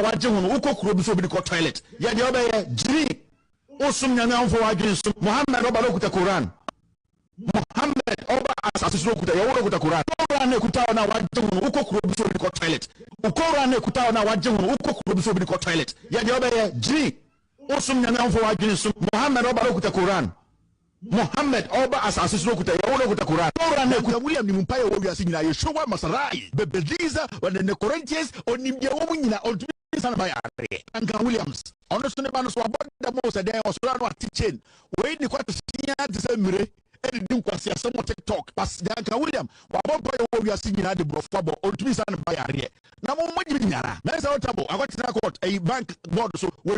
waje ho no ukokuro bi so bi ko toilet ye de obeye jiri osum nyame anfo wadwen so Muhammad oba lokuta Quran Muhammad oba asase lokuta ye lokuta Quran Quran na kuta na waje ho no ukokuro bi so bi ko toilet Quran na kuta na waje ho no ukokuro bi so bi ko toilet ye de obeye jiri osum nyame anfo wadwen so Muhammad oba lokuta Quran Muhammad oba asase lokuta ye lokuta Quran Quran na kuta William ni mpaye wo wiase nyina ye showa masarai bebeliza wana ne Corinthians onimye wo nyina sana by Anka Williams. Honestly, man, so about the most a day or so on teaching. Wait, the quite the same mire. Anything was here, some TikTok. But the Anka William, what we are seeing at the Brofabo, or to be son by Ari. Now, what you mean? That's our trouble. I got to record a bank board, so we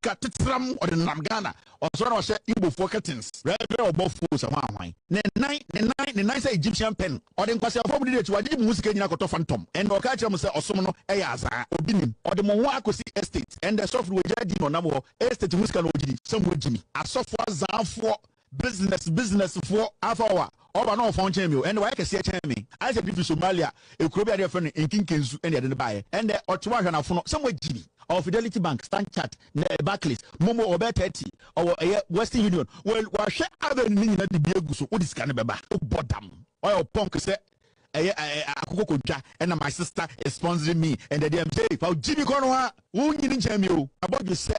cut it from or the Namgana or so I said Ibo for curtains. Rather or both fools of mine. The nice Egyptian pen or the Kwasi of the to a deep music in a phantom and Okatakyie or someone Ayaza or Binim or the Mowakosi estate and the software jadi no namo estate musical ojidi some Jimmy a software zan for business for Afawa or no phone channel and why can see a channel I said if Somalia a crowd of friend in Kinkensu and the buy and the Ottawa and phone somewhere Jimmy or Fidelity Bank Stanchart Barclays Momo or Bet30 or Western Union well wash other meaning that the Bieguso what is kind of bottom or punk say and my sister is sponsoring me and the DM say for Jimmy Conwa who didn't tell me about you say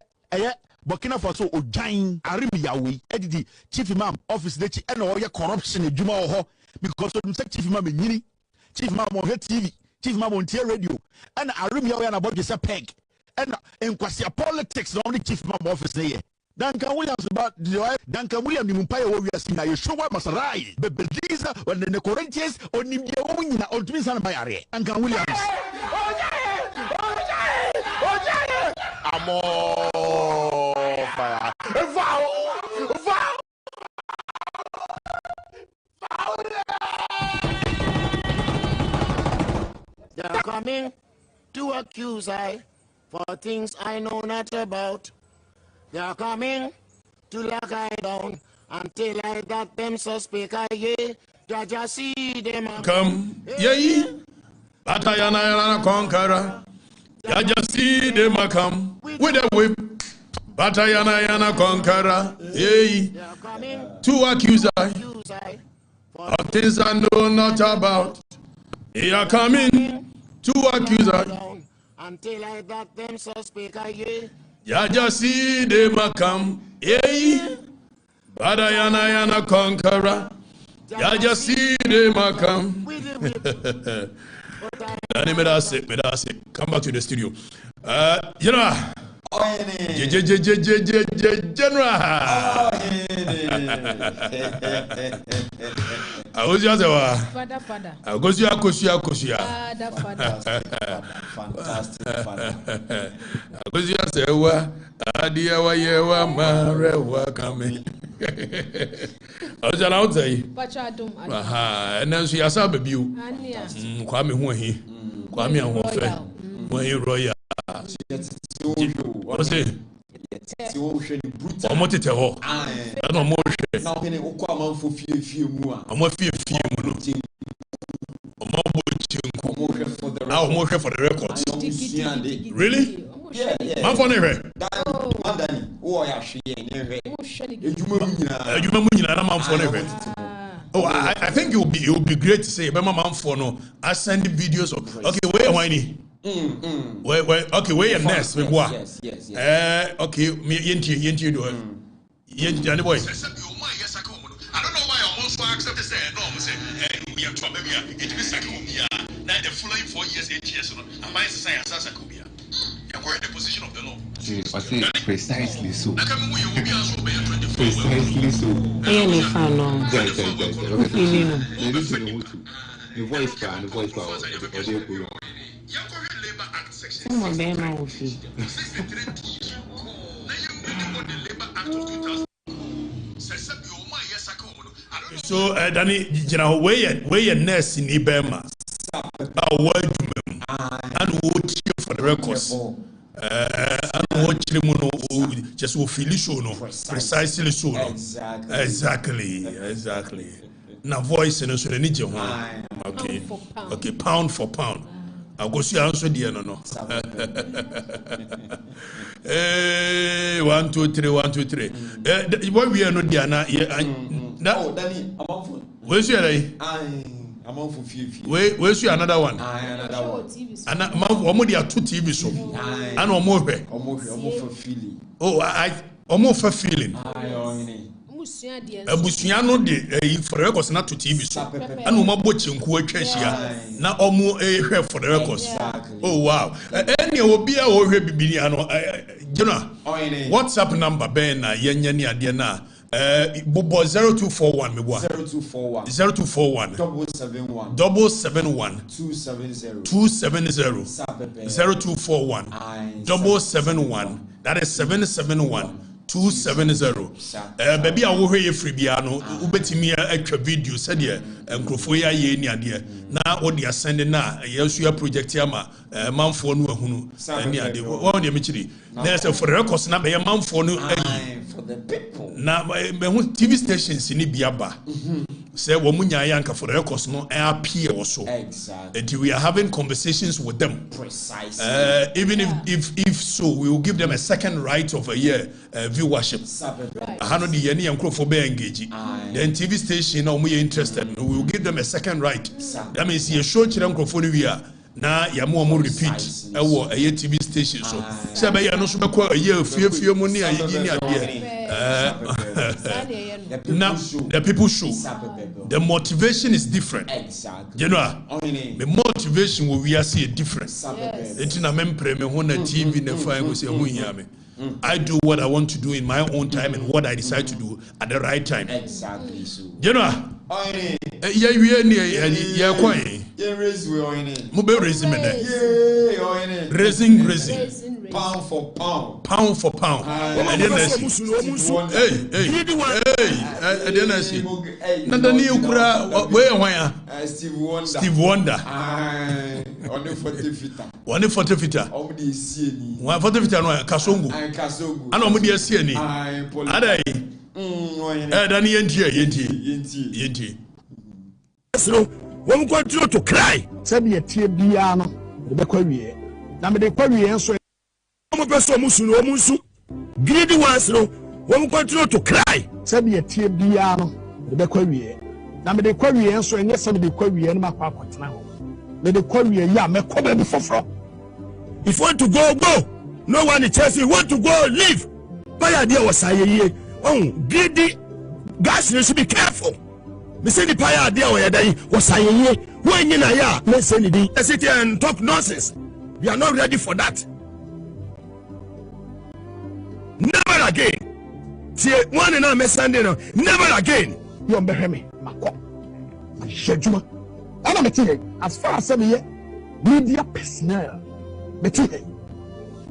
Burkina Faso o giant Arimi Yawe edidi chief imam office de and all your corruption in Juma ho because of the chief imam in chief imam on TV chief imam on radio and Arimi Yawe and about you say peg and in Kwasia politics the only chief imam office there Duncan Williams about Duncan Williams ni mpaye wo wiase na yeshowa masarai bebeliza when the Corinthians onimye wo nyina ontumi sana bayare Duncan Williams amo fire they are coming to accuse I for things I know not about. They are coming to lock I down until I got them suspect. Jaja see them come, yea, Batayana conqueror. Jaja see them come with a whip. Batayana conqueror, yea, to accuse I of things I know not about. They are coming to accuse I until I got them suspect. Jaja see them come, yea, Badayana conqueror. Jaja see them come. Come back to the studio. General. General. I was just Father. I was just Fantastic father. I was just coming. I was allowed to say, and then she has a baby. Kwame Huahi, Kwame and Hofe, Huahi Roya. What say? I'm not to tell. I don't know. I'm not few. I'm more for the records. Really? Yeah. My phone here. Oh, I think it would be great to say, but my mom for no. I send the videos of. Okay, where am I? Where? Okay, where your nest? Yes. Okay, me yenti do. Yenti boy. I don't know why I almost accept to say no. Say, we have trouble here. It is Sakumia. Now the following 4 years, 8 years, I might say Sakumia. You're in the position of the law. Precisely so. Precisely so. The voice power. Someone bear my fee. So, Danny, you know, where your nurse in Ibema, and watch you for the records. And watch him just will feel so no, precisely so no. Exactly. Now, voice and so the need you okay, pound for pound. Agosi answer the no. 1 2 3 1 2 3. What we are not there now. Oh, Danny, I'm on phone. Where's your I'm on for where's your another one? Another one. And I'm there 2 TV so. And I'm more for feeling. Oh, I'm more for feeling. Abusuano de for records not to TV so. And we watch nku atwa na omo ehwe for the records. Oh wow. Any obi a wo hwe bibini ano WhatsApp number ben na yenya ni ade na bobo 0241 meboa 0241 771 270 0241 771 that is 771 270. Baby, I will hear free piano. Ubetimi extra video said here. Microphone ya ye ni ade. Na odi ascend na. Yes, you are projecting ma. Man phone no hunu. Ni ade. What dey mention? Na say for records na be man phone no. For the people. Na me hu TV stations ni biaba. Say wo munya yanka for records no appear also. Exactly. And we are having conversations with them. Precisely. Even if so, we will give them a second right of a year. Viewership. Hano di yeni yankro for be engage. Then TV station na we are interested. We will give them a second right. That means you show chira microphone we are na ya mo repeat. Ewo a TV station so. Say be ya no so be kwa ye fie mo ni ayi ni ade. Now the people show. The motivation is different. Exactly. You know, the motivation will we see a difference. It's na mempre me ho na TV na fa go say hu hia me. I do what I want to do in my own time and what I decide to do at the right time. Exactly so. You know, yeah, we ni yeah kwai. Yeah, raise we on it. Mo be raise me there. Yeah, on it. Raising. Pound for pound. Pound for pound. And then I see. Hey. And then I see. Nanda ni ukura where why? Steve Wonder. On the 40 fita. 140 fita. Omudi sie ni. 140 fita no kasongo. Kasongo. Ana omudi sie ni. Adai. Dani yenti. So, when continue to cry. Said ye tie bia no. De kwa wie. Na me de kwa wie enso. Omo person musu. Greedy ones no. When continue to cry. Said ye tie bia no. De kwa wie. Na me de kwa wie enso enye said de kwa wie no makwa kwatena ho. Me de kwa wie ya me ko be foforo. If you want to go. No one is chasing you. Want to go, leave. Buy idea was say oh, greedy guys, you should be careful. Me say the pie idea where they was saying when you na let's say anything. Let's sit here and talk nonsense. We are not ready for that. Never again. See one and I'm Sunday now. Never again. You bear me. Mako. Shejuma. And I'm telling as far as media personnel.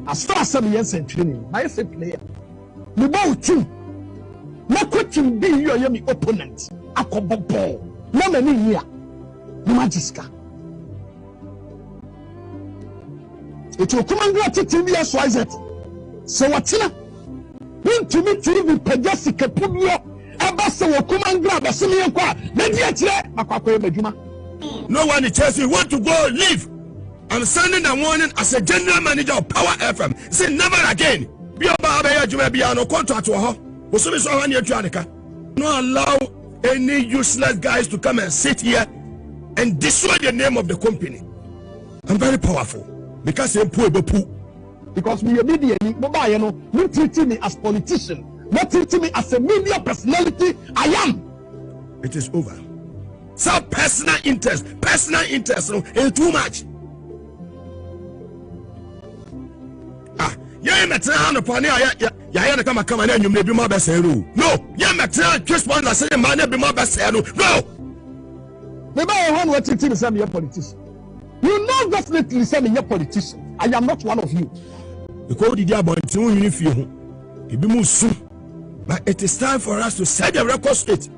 As far as some training, my player. The ball too. Na coaching be you are my opponent. Akobobo. No many here. No magiska. It will come and go to TV as wise it. So what's it? When to me TV Pajasica Pubio, Abasa will come and grab a similar car. Then yet, no one is chasing. Want to go leave. I'm sending a warning as a general manager of Power FM. Say never again. Be about a be no contract to her. No allow any useless guys to come and sit here and destroy the name of the company. I'm very powerful because I'm poor. Because we are media, you treating me as politician, not treating me as a media personality. I am. It is over. So personal interest is too much. Yeah, metan upon ya come and you may be more best. No, yeah, metan just one that say man be more best. No, maybe I want what you tell me, a politician. You know, definitely say me a politician. I am not one of you. Because the diabo you feel it be more soon. But it is time for us to set the record straight.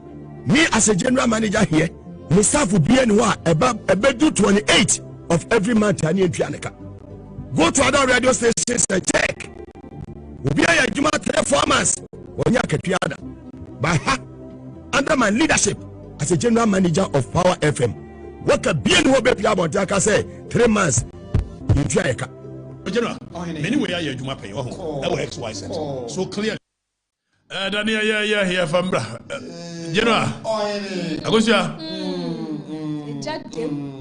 Me as a general manager here, my staff will be anywhere about 28 of every month. Go to other radio stations and check. We'll be a Juma 4 months. By under my leadership as a general manager of Power FM. What a bien hope about I say 3 months. yɛtua yɛka General, many way are you pay your XYZ. So clear. Daniel, yeah, here from General. Agosia.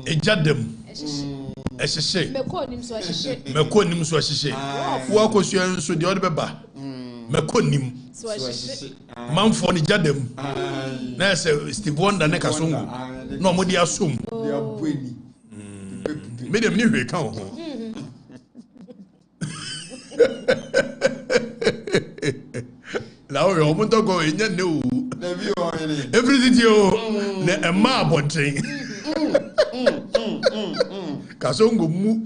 A jadem. As a say, Meconim so as she walk was your so the other baba. Meconim Mount for the jadem. Nurse Steve Wonder Necasum. No more the assume. Made them new account. Now you're going to go in your new everything you a marble thing. Kasongo mu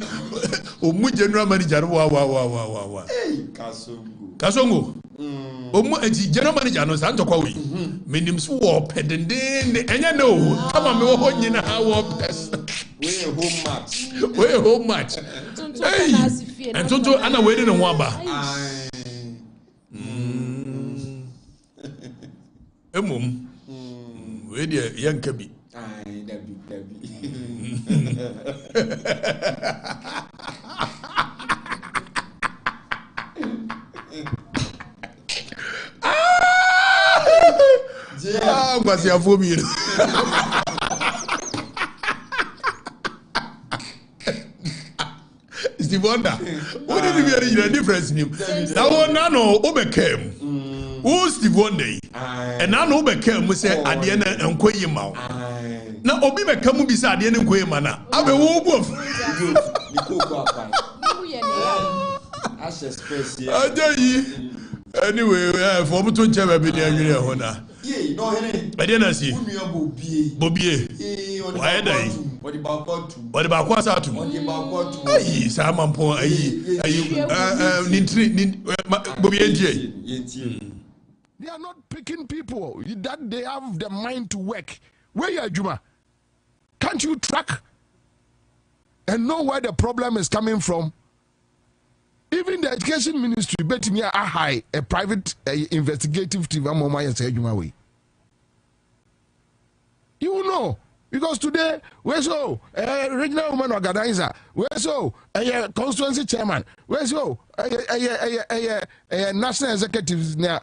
general manager wa Kasongo general manager no santo kwa we menim so wo pedende enya no kama me wo nyina ha wo pes we home match hey and tonto ana we no ho aba emum we de yanka bi dabi mas ya fome Steve Wonder what did you hear the difference in him now no obecame who Steve Wonder and now no became say ade na enkoyi ma na obi become bi say ade na enkoyi ma na abe wo bo anyway for me to jam be dey anwere ho na no here ade na si bobie why dey body ba kwa sa atum ayi sa mampo ayi bobie die. They are not picking people that they have the mind to work. Where you are, Juma? Can't you track and know where the problem is coming from? Even the education ministry, bet me a private investigative team. You will know. Because today, we're so regional woman organizer, we're so constituency chairman, we're so national executives now.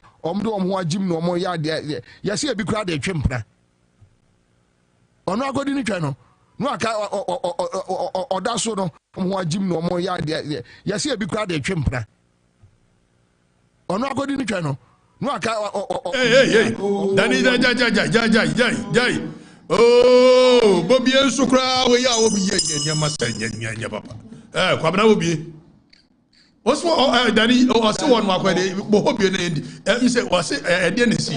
Jim no more yard. Yes, here be crowded chimpna. Or not good in the channel. No, or that's so no Jim no more yard. Yes, here be crowded chimpna. Or not good in the channel. No, hey, Danny, jai. Oh, Bobby and Sukra, we are over here, your papa. Kwabna will be. What's what Danny or so one more way, Bobby and you say, was it a DNC?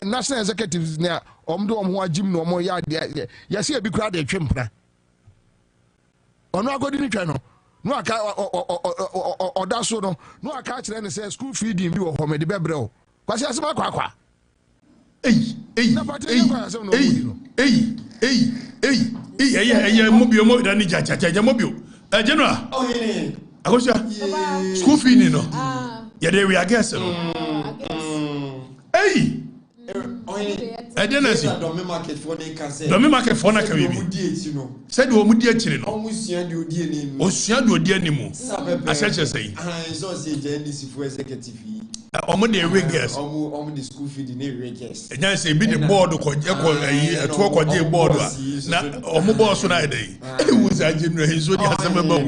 National executives now, Jim no more yard. Yes, here be crowded chimpna. Or not good in the channel. No, or that's so no, I catch them and say school feeding you or the bebro. Because that's my quack. Hey, mobile more than mobile. General, I was school fee, no. Yeah, there we are guessing. Hey, I didn't see. Don't market for the said, oh, Mudia Chino. Ocean do dear Nemo. I said, say, Omode regers the school feed in regers and I say be the board ko je ko a to ko je board na omo boss na dey e was a general he so dey asema ba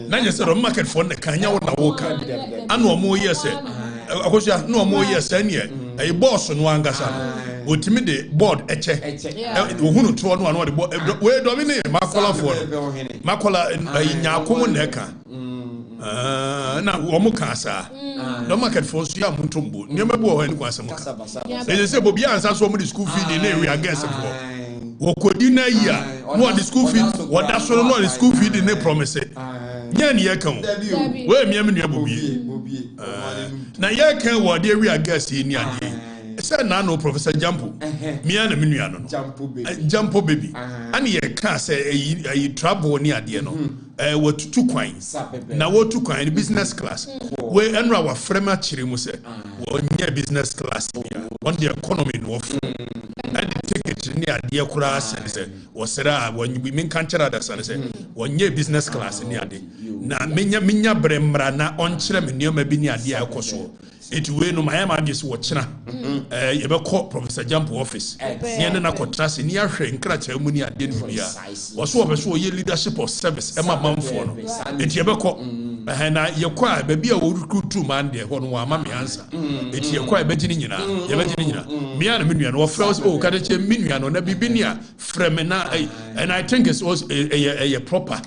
na nya say market for na kanya wo na wo ka ana omo yes akosia na omo yes ne e boss no angasa no otimi de board eche ohunu to no ano de we do me ne makola for makola nya akomo na ka na womu kasa no market for so ya muntombo nyema bi wo hani kwasa muka e say bobi ansa so mu the school fee dey we against for wo kodi na ya no the school fee wo da so no the school fee dey promise nya ne ye kan we miam nua bobi na ye kan wo dey we against ni ade say na no Professor Jampo mia na menua no Jampo baby ani ye ka say ayi trouble ni ade no watutu kwan na watu business class we enra wa frema chire mu say wo nya business class on the economy of and the ticket near the Accra and say was said when you mean cancer others and say one year business class near the na minya bremra na on chrem near maybe near the Akoso. It will no my magis watchna you call Professor Jump office near na contrast in Nii Ashie Moore muni adenfia was so ye leadership of service Emma Mamfo it yebeko na ye kwa baby a recruit two man there ho no ama me answer it ye kwa begini nyina ye begini nyina me and me no first Okatakyie me no na bibinia frame na and I think it's also a proper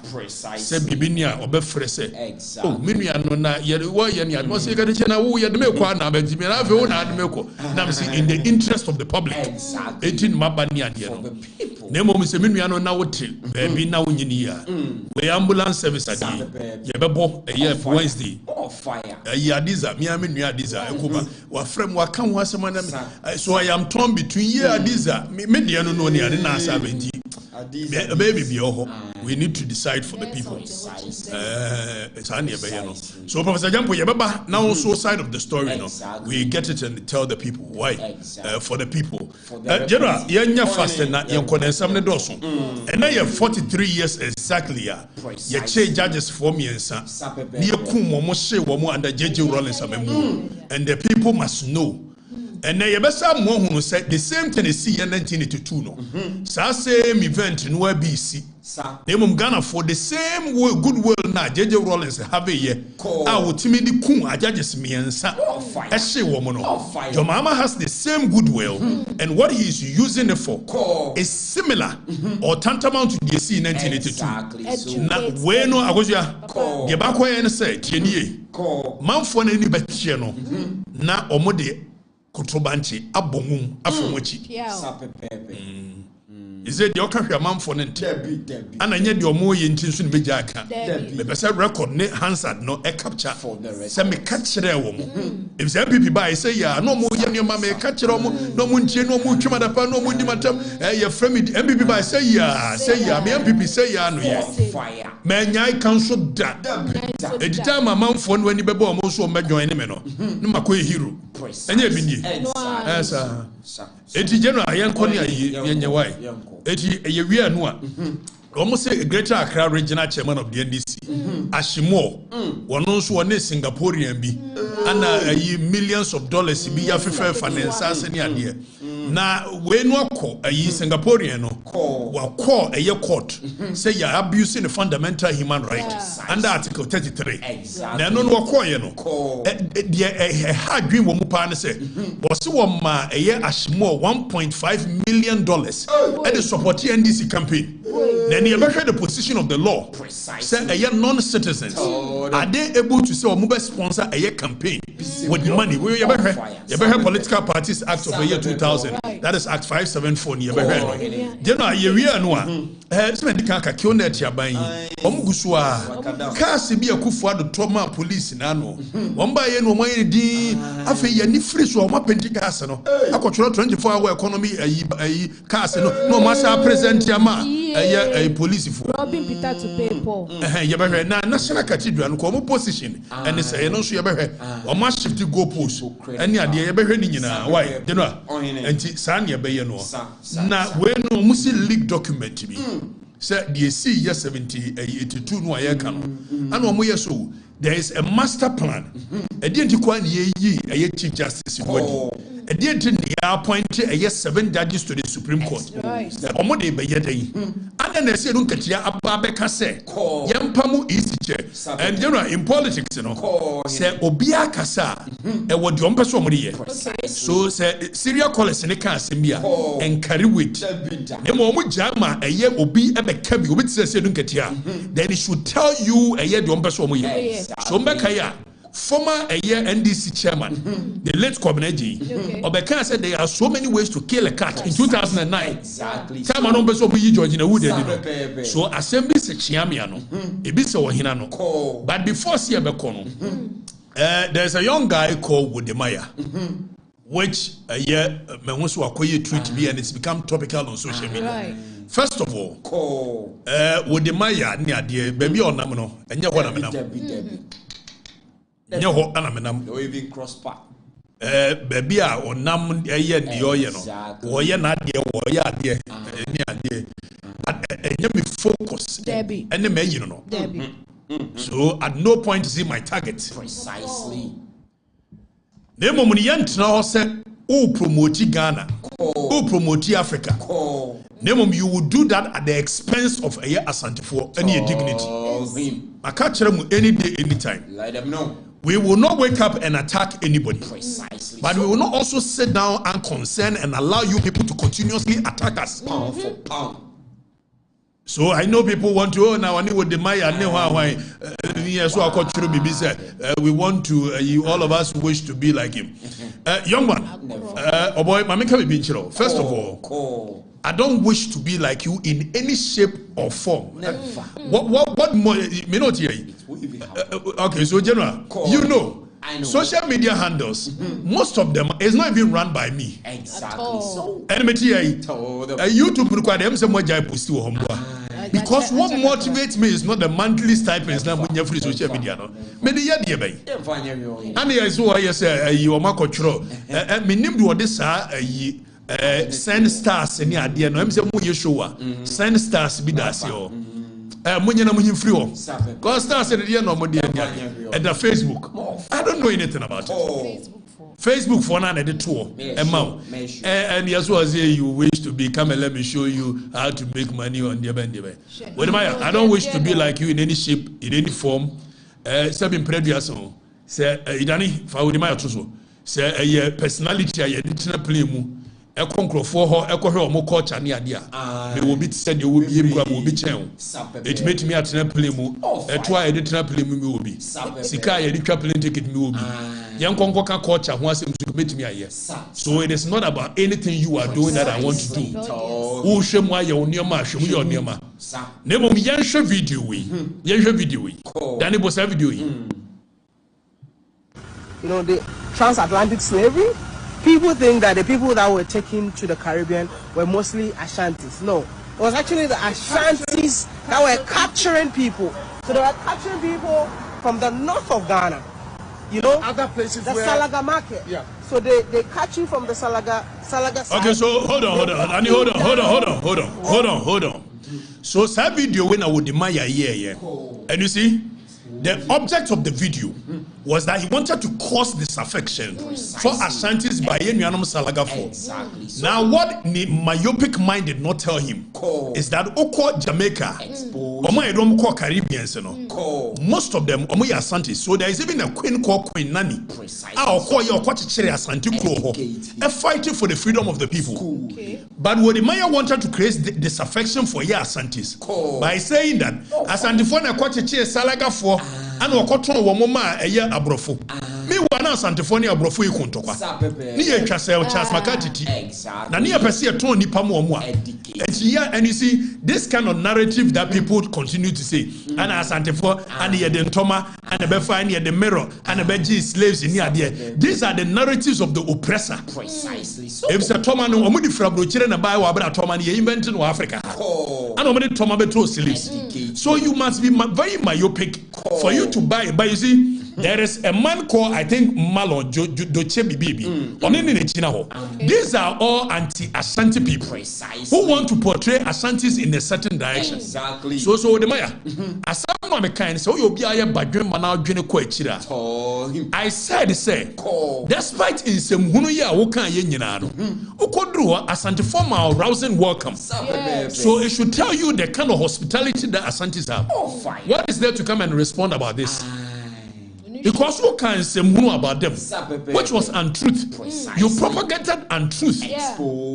say bibinia obefre say oh me no na ye wo ye ne admo say Okatakyie na wo ye de kwa na benjimi na fe wo na admeko na me in the interest of the public 18 mabani ade no na mo se me no na wote baby na wo nyini ya we ambulance service ade ye bebo Wednesday fire adiza me adiza ekoba wa frame wa kan ho asema na so I am torn between ye adiza me de no ne ade na asa benji baby bi oho we need to decide for the people so Professor Jampo yebaba now also side of the story we get it and tell the people why for the people general yenya fast na yenkon ensam ne doso and now 43 years exactly ye che judges for me ensa ne yekum mo hye wo mo under JJ Rollins amemu and the people must know. And then you better said the same thing is see in 1982 no. So same event no BC. They Ghana for the same goodwill na JJ Rollins have a year. I will timidly kun a judges me and sa. Your mama has the same goodwill and what he is using it for is similar or tantamount to the C in 1982. Na bueno agosia. The backwa and say tienie. Man for any betche no. Na omode Kotobanchi abomum afomwachi is it your country man for nent and I need your more intention be jaka the best record ne hansard no a capture for the rest me catch there woman if some people buy say ya no more your mama catch no munche no mu twuma da pa no mu dimatam your friend MPP buy say ya me MPP say ya no ya fire man nyai council that at the time man for when you be born so me join me no makoy hero enye bindi yes eti general yankoni yenye why eti ye anu a almost say Greater Accra regional chairman of the NDC Nii Ashie Moore wono so wone Singaporean bi ana millions of dollars bi Afrifa finance aseni ade na we no akọ Singaporean no wa call court say you are abusing the fundamental human right under article 33 na no akọ ye no the hard dream wo mu pa na say was wo ma Nii Ashie Moore $1.5 million at the support NDC campaign. Then you ever heard the position of the law say non-citizens are they able to say or move sponsor a campaign with money? We ever heard Political Parties Act of the year 2000, that is Act 574. You ever heard? You know you know spend the kaka kionda tiabai omuguswa kasi bi akufo ado trauma police na no womba ye no moye di afi ye ni free so ma pentikasa no akotro 24-hour economy kasi no masa present yama a police for robbing Peter to pay Paul na national cathedral no mo position and say no so ye behwe o ma shift go post any ade ye behwe ni nyina why you know enti san ye be ye no na we no musi leak document bi say the C year 82 no aye kan and o mo ye so there is a master plan e dey kwa ni ye chief justice body e dey ni appoint a 7 judges to the Supreme Court omo dey be ye dey and then say no katia ababeka say yempamu easy chair and you know in politics you know say obia kasa e wo de ompeso omo dey so say serial callers ne kan asembia and carry weight dem omo jama eye obi e be kabi obi say no katia then it should tell you eye de ompeso omo ye so mbekaya former NDC chairman, the late Kobeneji, Obeka said there are so many ways to kill a cat in 2009. Exactly. Chairman Ombeso Buyi George in a wood. So assembly se chiamiano, ebisa wahinano. But before Siabekono, there's a young guy called Wodemaya, which Menwosu Akoye tweet me and it's become topical on social media. Right. First of all, Wodemaya near the baby on Namino, and Yawanamina. Nyaho anamenam or even cross path baby a onam eye ne oye no oye na de oye ade ni ade enye me focus ene me yi no so at no point is it my target Precisely. Nemo mun yentna ho se o promote Ghana o promote Africa Nemo you will do that at the expense of a asantefo any dignity I can't tell you any day anytime. Let them know. We will not wake up and attack anybody. Precisely. But we will not also sit down and concern and allow you people to continuously attack us. Pound for pound. So I know people want to now I with the Maya we want to all of us wish to be like him. Young man, oh boy, first of all, I don't wish to be like you in any shape or form. Never. What more me not hear you? Okay, so general, you know. I know. Social media handles, most of them is not even run by me. Exactly. So. YouTube require them some more post because what motivates me is not the monthly stipends na munya free social media no. Me de ye bay. And I so I say you are control. Me nim do this send stars any ade no. Em say mu ye show send stars bi da se o. Munya na munya free o. Cause stars dey no mo dey and the Facebook. I don't know anything about it. Facebook for now the tour and yes was here you wish to be come and let me show you how to make money on the band. I don't wish to be like you in any shape, in any form. Sabin previous say idani fa we my to say a personality I didn't play mu e konkro for ho e ko hwe o mo culture ne ade a me will be said you will be able to be chen it made me at na play mu e to I didn't play mu me will be sika I did plane ticket me will be yankonko ka culture ho asem to make me aye so it is not about anything you are doing that I want to do who shemu aye onioma hwemu ye onioma nemo mi yanhwe video we dan e bo sa video yi you know the transatlantic slavery. People think that the people that were taken to the Caribbean were mostly Ashantis. No, it was actually the Ashantis that were capturing people. So they were capturing people from the north of Ghana. You know, other places the Salaga market. Yeah. So they catch you from the Salaga side. Okay, so hold on. So that video when I would demand yeah. And you see, the object of the video was that he wanted to cause disaffection for Ashantis by Enuanum Salaga for. Exactly. So, now, what the myopic mind did not tell him is that Oko Jamaica, Caribbeans, most of them Ashantis. So there is even a queen called Queen Nani. Fighting for the freedom of the people. Okay. But what the Maya wanted to create disaffection for Ashantis by saying that Asantifona Kwachiche Salaga for and Okoton Womoma Abrofo. Me wana Santifonia Abrofo Ikuntokwa. Ni Chasel Chas Makatiti. Na ni apesi ton nipa mo mo. And you see this kind of narrative that people continue to say. And Santifo and the Dentoma and the Befa and the mirror and the Beji slaves in here. These are the narratives of the oppressor. Precisely. So if Toma no omudi frabro chire na buy wa bra Toma ni invented in Africa. And omudi Toma betro slaves. So you must be very myopic for you to buy. But you see, there is a man called, I think, Malo Doche Bibi. These are all anti-Ashanti people who want to portray Ashantis in a certain direction. Exactly. So the Maya, as someone kind, so you'll be a badger man out doing a quechira. I said, despite in some Hunuya Wokan Yenano, Ukodru Ashanti formal rousing welcome. So it should tell you the kind of hospitality that Ashantis have. What is there to come and respond about this? Because who can say more about them, which was untruth. You propagated untruth,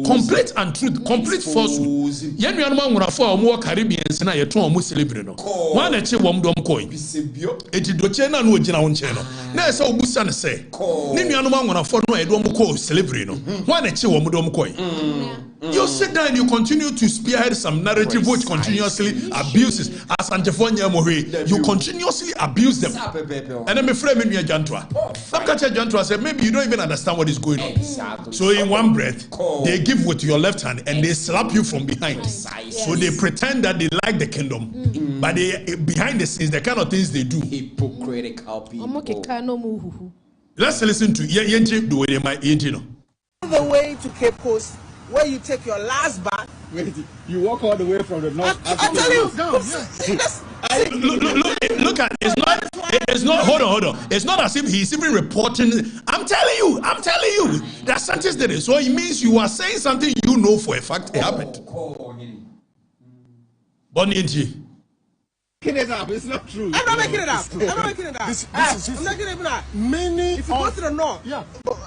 complete untruth, complete falsehood. Yen yanuma ngurafo omo Caribbeans na yeton omo celebrate no. Wan eche wom dom koi. Eti doche na no ogina wo nche no. Na ese obusa ne se. Ni yanuma ngurafo no edo omo ko celebrate no. Wan eche wom dom koi. You sit down and you continue to spearhead some narrative which continuously abuses as Antifonia Mohe. You continuously abuse them. And then my friend me Jantwa. Some catch Jantwa said maybe you don't even understand what is going on. So in one breath, they give with your left hand and they slap you from behind. So they pretend that they like the kingdom, but they behind the scenes the kind of things they do. Hypocritical people. Let's listen to Yenji the way they might Yenji. The way to Cape Coast, where you take your last bath. Wait, you walk all the way from the north. I'm telling you. Look at it's not hold on. It's not as if he's even reporting. I'm telling you. That Sanchez did it. So it means you are saying something you know for a fact it happened. Bonnie Yenji. It up. It's not true. I'm not making it up. I'm not making it up. I'm not making it up. Many if you go to the north,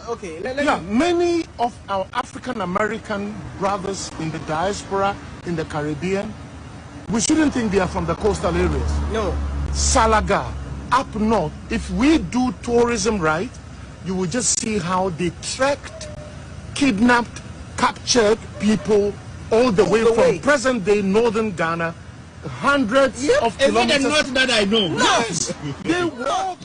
okay. Many of our African American brothers in the diaspora, in the Caribbean, we shouldn't think they are from the coastal areas. No. Salaga, up north. If we do tourism right, you will just see how they trekked, kidnapped, captured people all the way from present-day northern Ghana. Hundreds of kilometers. Not that I know. Yes. They walk.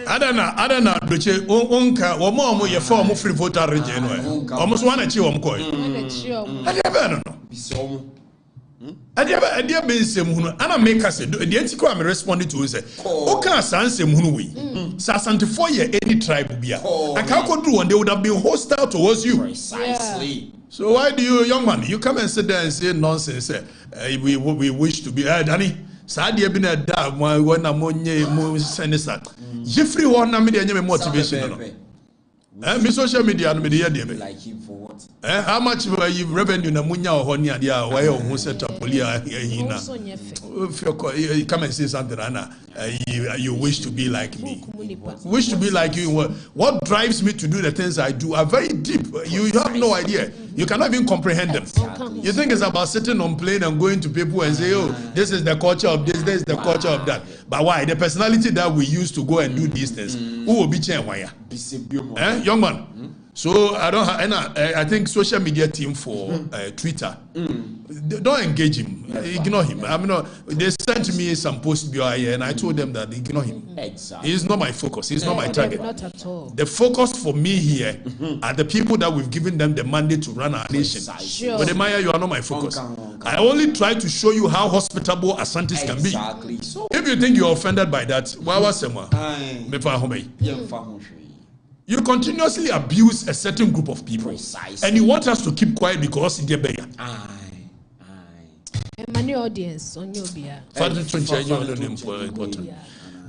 I don't know. Doche onka womo ye form free voter region we. Almost one achi omko. I don't know. I dey be nsem hunu. Ana make us the entiko am responding to say. O kan san nsem hunu we. Sa 74 year any tribe bia. And can go do one they would have been hostile towards you. Precisely. Yeah. So why do you, young man, you come and sit there and say nonsense? We wish to be Danny. Sadia been a dab when I'm on ye senator. Jeffrey one motivation. Me social media like him for what? How much you revenue na munya or honya dia why you set up polia hina. You come and say something Anna. You wish to be like me. Wish to be like you. What drives me to do the things I do are very deep. You have no idea. You cannot even comprehend them. You think it's about sitting on plane and going to people and say, oh, this is the culture of this is the culture of that. But why? The personality that we use to go and do these things. Who will be changed? Young man. So I think social media team for Twitter. Don't engage him. Ignore him. They sent me some posts here and I told them that ignore him. Exactly. He's not my focus. He's not my target. Not at all. The focus for me here are the people that we've given them the mandate to run our nation. Sure. But Maya, you are not my focus. I only try to show you how hospitable Asantis can be. So, if you think you're offended by that, you continuously abuse a certain group of people. Precisely. And you want us to keep quiet because they're better. Many audience on your beer. Important.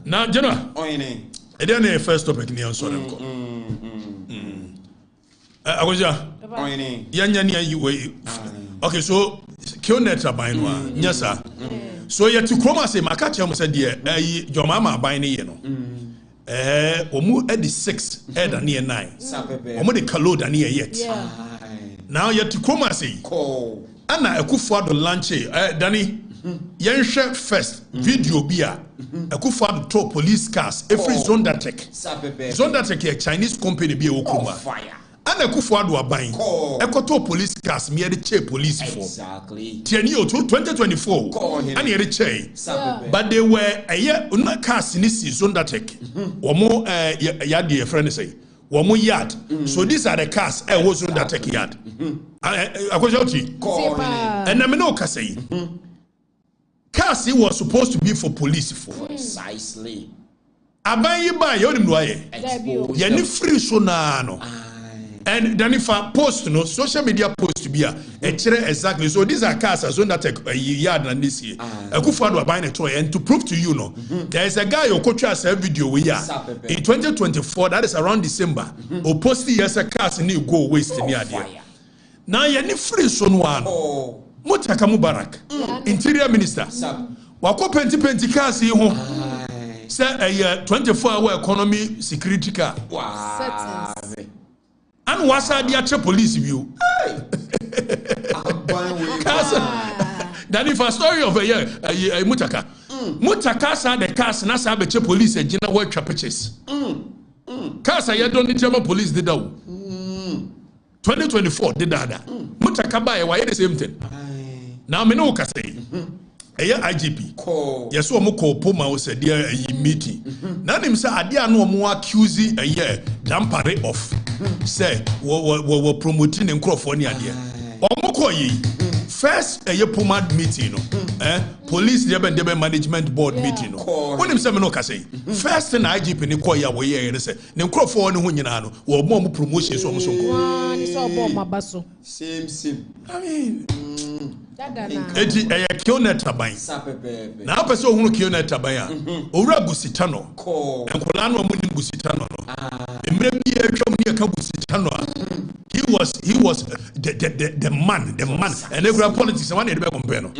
Now, General, I don't know first topic near on Sodom. Okay, so kill netra bainwa. Yes, sir. So you to chroma say Makacha said, dear, your mama buying you know. Omu at the 6 head and near 9. Omu the kalo than near yet. Now you to chroma say, Anna a kufa do lunch, Danny. Yenshe first video beer. A kufa to police cars every zone that tech. Zone that tech a Chinese company be okuma. Fire. And a kufa do a buying. A koto police cars me the che police for. Exactly. 2024. And here che. But they were a year una cars in this zone that tech. Or more yard dear friend say. One more yard. So these are the cars I was on that tech yard. I was out and I know say. Cars was supposed to be for police for. Precisely. Abayi ba yodim doye. Yani free so na no. And then if I post no social media post to be exactly. So these are cars as on that yard and this year. Akufo-Addo buying a toy and to prove to you there is a guy who coach us a video we are in 2024 that is around December. Or post the yes a cars and you go waste in the now yani free so no. Mutaka Mubarak, Interior Minister. Wako penti cars yi ho. Say a 24-hour economy security car. Wow. And wasa dia police view. That if a story of a year, Mutaka. Mutaka sa the cars na sa be police e gina work purchase. Cars ya don't need police did that. 2024 did that. Mutaka buy why the same thing. Now me no ka say. Eya IGP. Yes wo mo ko poma wo say dia meeting. Na nim say ade anu mo accuse eya dampare off. Say wo promoting nkrofo ni ade. Omo ko yi first a pomad meeting no police debe management board meeting no when him say me no ka say first thing IGP ni call ya we here say ne nkrofo ne ho nyina no wo mo promotion so mo so ko ni so bo mabaso same I mean dagana eti kionet taban na apese ohunu kionet taban a owura gusita no enkola no mo ni gusita no emre bi atwam ni ka gusita no he was the man and every politics one dey be compare no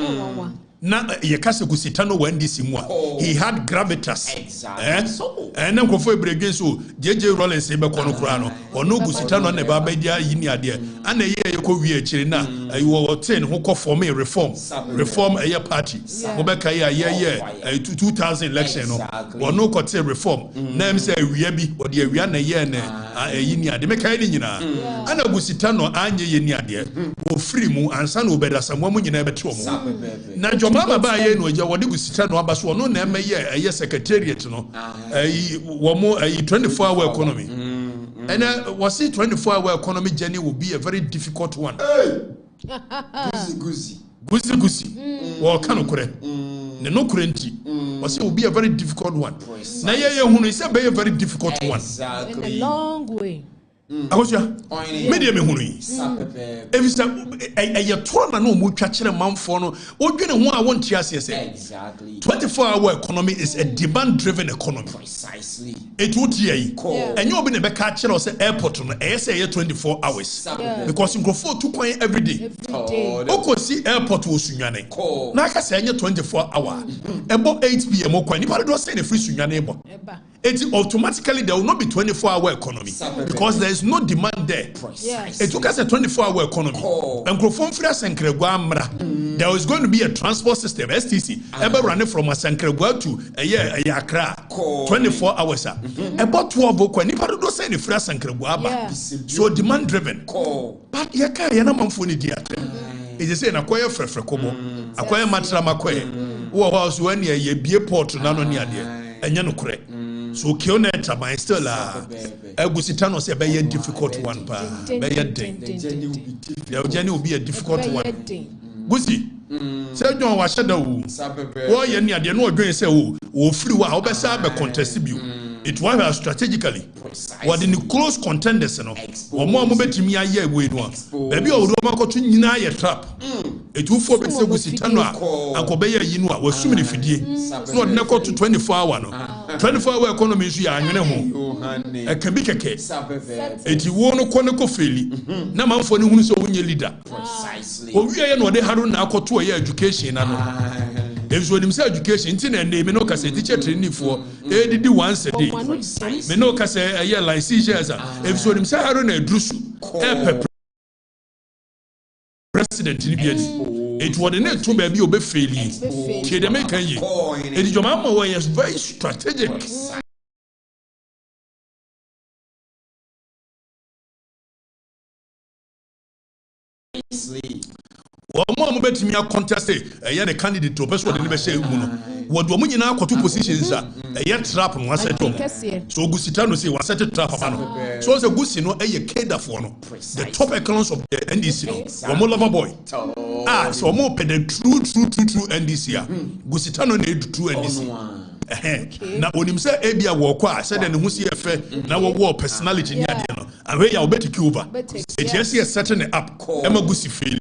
na ye kase gusita no wan disi mu a he had gravitas and na nkofo ebregwe so JJ Rollins be kono kura no ono gusita no na ba ba dia yi ni ade ana ye ko wi akiri na wo ten ho ko form reform a party mo be kai ye 2000 election no ono ko ten reform na em say awia bi o de awia na ye na yi ni ade me kai ni nyina ana gusita no anye ye ni ade wo free mu ansa na obedasa mo nyina be to mo na mama ba ye no je wode gusita no abaso no na emeye eye secretariat no wo mo 24-hour economy and was it 24-hour economy journey will be a very difficult one. Guzi wo kan kure ne no kure nti was it will be a very difficult one na ye hunu is be a very difficult one in a long way. Akosia media me hunu yi evisa eye toro na no mu twa kire manfo no odwene ho a won tia se exactly 24-hour economy is a demand driven economy precisely it would yi enye obi ne be ka kire say airport no say 24 hours because nkrofo to kwan every day okosi airport wo sunwane na aka say enye 24 hour ebo 8 pm okwan ni pa do say the free sunwane ebo it automatically there will not be 24-hour economy because there is no demand there. It took us a 24-hour economy. And there is going to be a transport system, STC, ever running from a Sankregua to Accra, 24 hours. About 12 o'clock, if I don't say the free Sankregua, so demand driven. But Yaka Yanam Funi Diatre. It is saying acquire Frefrecobo, acquire Matramaque, who was when ye be a port nano near there, and Yanukre. So Kioneta by still Agusitano say be a difficult one pa be a thing. The journey will be a difficult one. Gusi say John wa shada wo ye ni ade no odwen say wo free wa obesa be contest bi it was strategically what in the close contenders no omo betimi aye we no baby o do makoto nyina ye trap it will for be say Gusitano akobe ye yi no a wasumi ne fidie no de to 24-hour no 24-hour economy so ya anwene ho e kan bi keke eti wo no ko ne ko feli na manfo ne hunu so wonye leader precisely o wiye no de haru na akoto ye education na no if you say education tin and me no ka say teacher training for did once a day me no ka say a year like 6 years if you say haru na edusu president ni biadi it was the to baby obe faili che de make yi it is your mama was very strategic Omo betimi a contest e the candidate to person de be say mu no wo do mo nyina akoto positions a e trap no set o so Gusitano say wa set trap papa no so say Gusi no e keda for no the top economists of the NDC no omo lover boy so omo pe the true NDC a Gusitano na true NDC na onim say ebia wo kwa say de ne hu si efe na wo personality ni ade no ahwe ya obeti Cuba it yes here setting it up ema Gusi feli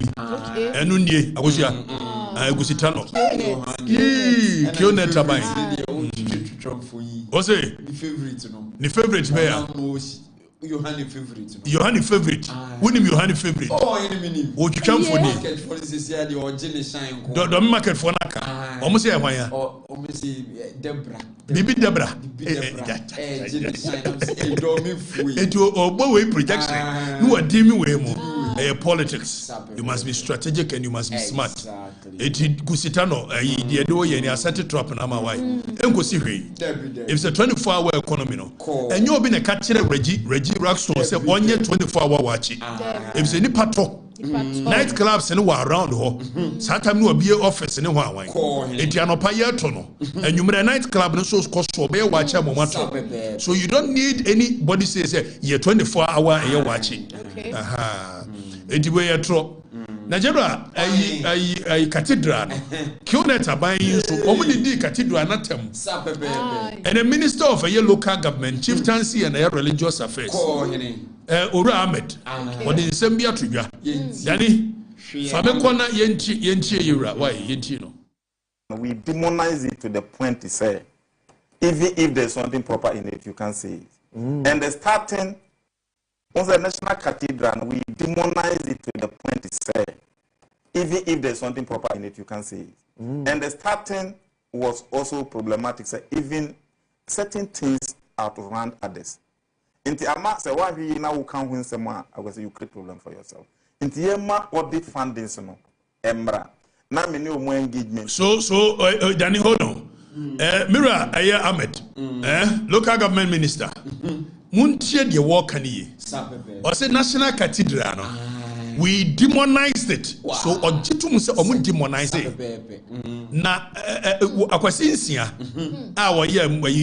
enu nie agosia Gusitano Kioneta bai o say ni favorite me ya Yohani favorite. Unim Yohani favorite. Oh, enemy. O you come for me. Market for this year the original shine. Don't market for naka. Almost here why? Oh, almost Debra. Bibi Debra. It will projection. No adimi we mo. Politics. You must be strategic and you must be smart. It Gusitano the do ye ni set trap na ma why. Enko si hwe. It's a 24-hour economy no. And you been a catcher Reggie Rockstone say onye 24-hour watch. If any pato night clubs and wa around ho. Satam no be office ni ho awan. Enti anopa ye to no. And you night club no so cost so be watch am. So you don't need anybody say ye 24-hour e watch. Aha. Enti we ye tro Nigeria a cathedral Kyonet abayin so omudi cathedral natem and the minister of a local government chieftaincy and religious affairs Ora Ahmed or the Sambia tribute yani famekona yenti yura why yenti no we demonize it to the point to say even if there's something proper in it you can say it and the starting on the national cathedral, we demonize it to the point to say, even if there's something proper in it, you can say it. And the starting was also problematic. So even certain things outrun others. In the Ama, say why we now can't win someone, I was you create problem for yourself. In the Emma, what did funding so Emra? Now me know more engagement. So Danny hold on. Mira Aya Ahmed, local government minister. Muntie the walk ani. Or say national cathedral no. We demonized it. So ojitum say omu demonize it. Na akwasinsia wa ye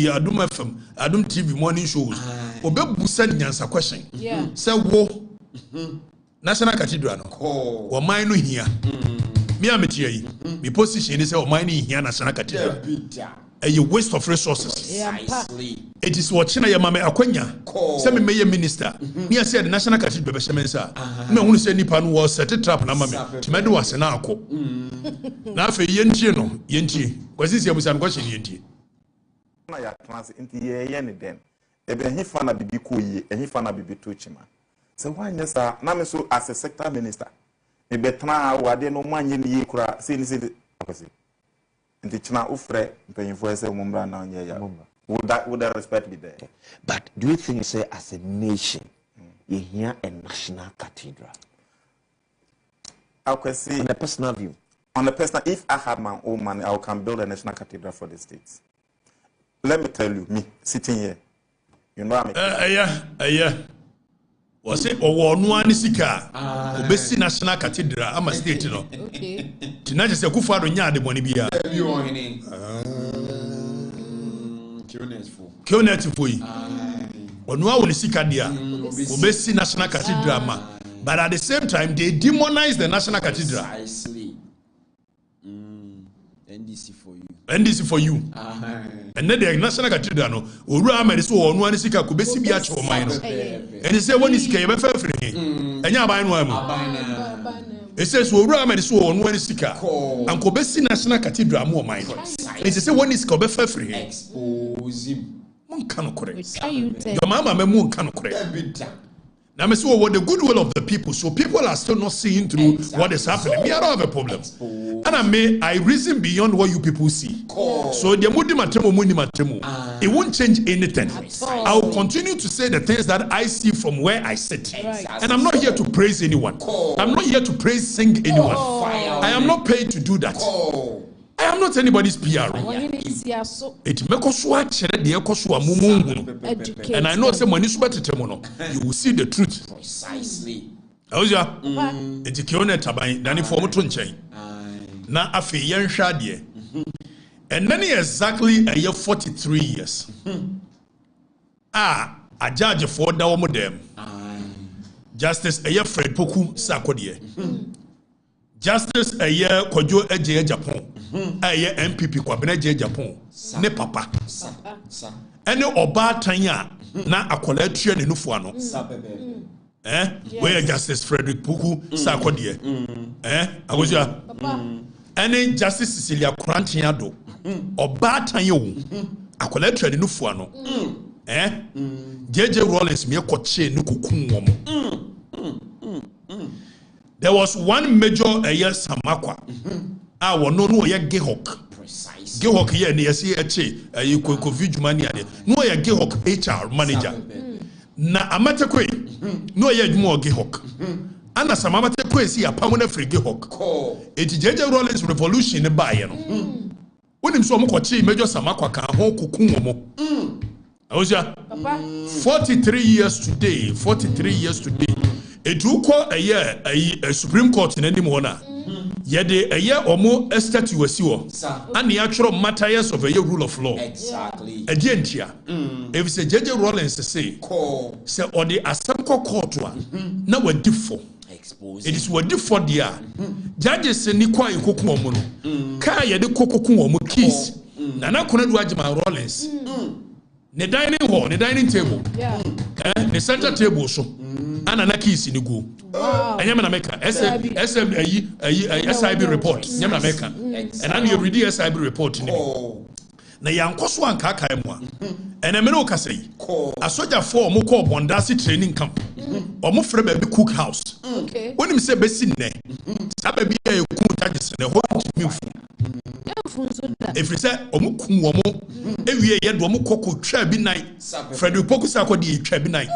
Adum FM, Adum TV morning shows. Obebusa nyansa question. Say wo national cathedral no. Wo man no hia. Me ametie yi. Me position is say wo man no hia national cathedral. A waste of resources. It is what China Yamame Akwenya. Semi Mayor Minister. Near said the National Cathedral Beshemensa. No one said Nipan was set a trap Namame. Timedu was an arco. Now for Yentino, Yenti. Was this your question, Yenti? I transit into Yen then. Eben he found a bibi and he found a bibi tuchima. So why, yes, sir, Namiso as a sector minister. A betra, wade no man yen ye cra, saying, and the China ufre paying for a mumba now. Would that respect be there? But do you think, say, as a nation, you hear a national cathedral? I can see on a personal view. On a personal, if I had my own money, I can build a national cathedral for the states. Let me tell you, me sitting here, you know what I mean? Was it or one sika? Obesi national cathedral. I'm a state, you know. Okay. Tonight is a good father. Nya the money be here. Kyonet for you. On one sika dia. Obesi national cathedral ma. But at the same time, they demonize the national cathedral. NDC for you. NDC for you. And then the national cathedral no. Uru Ahmed so on one sika kubesi bi acho man no. And they say when is ke be fa free. Enya ban no am. It says Uru Ahmed so on one sika. And kubesi national cathedral mo man no. And they say when is ke be fa free. Expose him. Mon kan correct. Your mama me mon kan correct. Now, I say, what the goodwill of the people, so people are still not seeing through what is happening. Me, I don't have a problem. And I reason beyond what you people see. So, the it won't change anything. I will continue to say the things that I see from where I sit. And I'm not here to praise anyone. I'm not here to sing anyone. I am not paid to do that. I am not anybody's PR. It make us watch and I know some when you will see the truth. Precisely. How's ya? It's a kionet tabai, Danny for Mutunche. Na afi yen shadie. And then exactly a year 43 years. A judge for the modem. Justice a year Fred Poku Sakodie. Justice a year Kojo Eje Japan. A year MPP Kwabene Eje Japan. Ne papa. Ene oba tanya na akwala tue ne nufuano. Where Justice Frederick Puku Sakodie. Agozia. Ene Justice Cecilia Krantiado. Oba tanya wo. Akwala tue ne nufuano. JJ Rollins me koche no kukum There was one major Samakwa. No ye Gehok. Gehok ye ne yesi eche COVID money ade. No ye Gehok HR manager. Na amatekwe no ye adwuma Gehok. Ana samatekwe si apamona free Gehok. Eti JJ Rollins revolution ne baye no. Wonim so mkoche major Samakwa kan ho kukum mo. Awusia 43 years today. It will call a year a Supreme Court in any morning. Yet a year or more a statue was you. And the actual matters of a year rule of law. Exactly. A gentia. If it's a JJ Rollins say, say, or the Asamko court one, now we're different. expose. It is what the for dia. Judges ni kwa ikoku omo no. Ka ye de kokoku omo keys. Nana Konadu Ajima Rollins. The dining hall, the dining table. Yeah. The center table so. Anana keys in the go. Wow. And Yamana Mecca. SIB report. Yamana Mecca. And I'm read the SIB report. Na yankoso anka kai mu a ene me no ka sei a soldier for mo call bondasi training camp o mo frɛ ba bi cook house Okay. When se besi ne sa ba bi e ku charges ne ho me fu if you say o mo ku wo mo ewie ye do mo kokko twa bi nan Frederick Pokusa akodi twa bi nan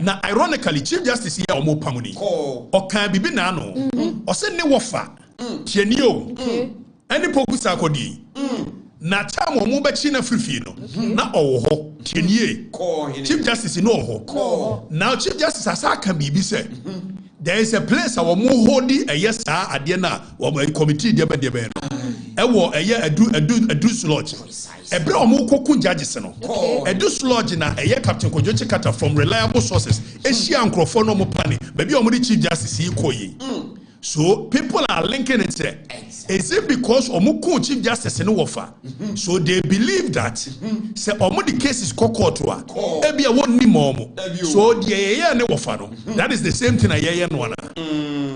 na ironically Chief Justice here o mo pamuni o kan bibi na no o se ne wofa tieni o any Pokusa akodi na time omo be chi na fifi no na owo ho tienie Chief Justice no ho now Chief Justice asaka bibi say there is a place our mo hodi a yes ade na committee de be no e wo eye adu lodge e bre omo koku judges no adu lodge na eye Captain Kojo Chikata from reliable sources e hia nkrofo no mo planning baby omo the Chief Justice yi koyi so people are linking it say is it because omo Chief Justice no wofa so they believe that say omo the case is kokotoa e bia wonni momo so the ye ne wofa no that is the same thing ye no na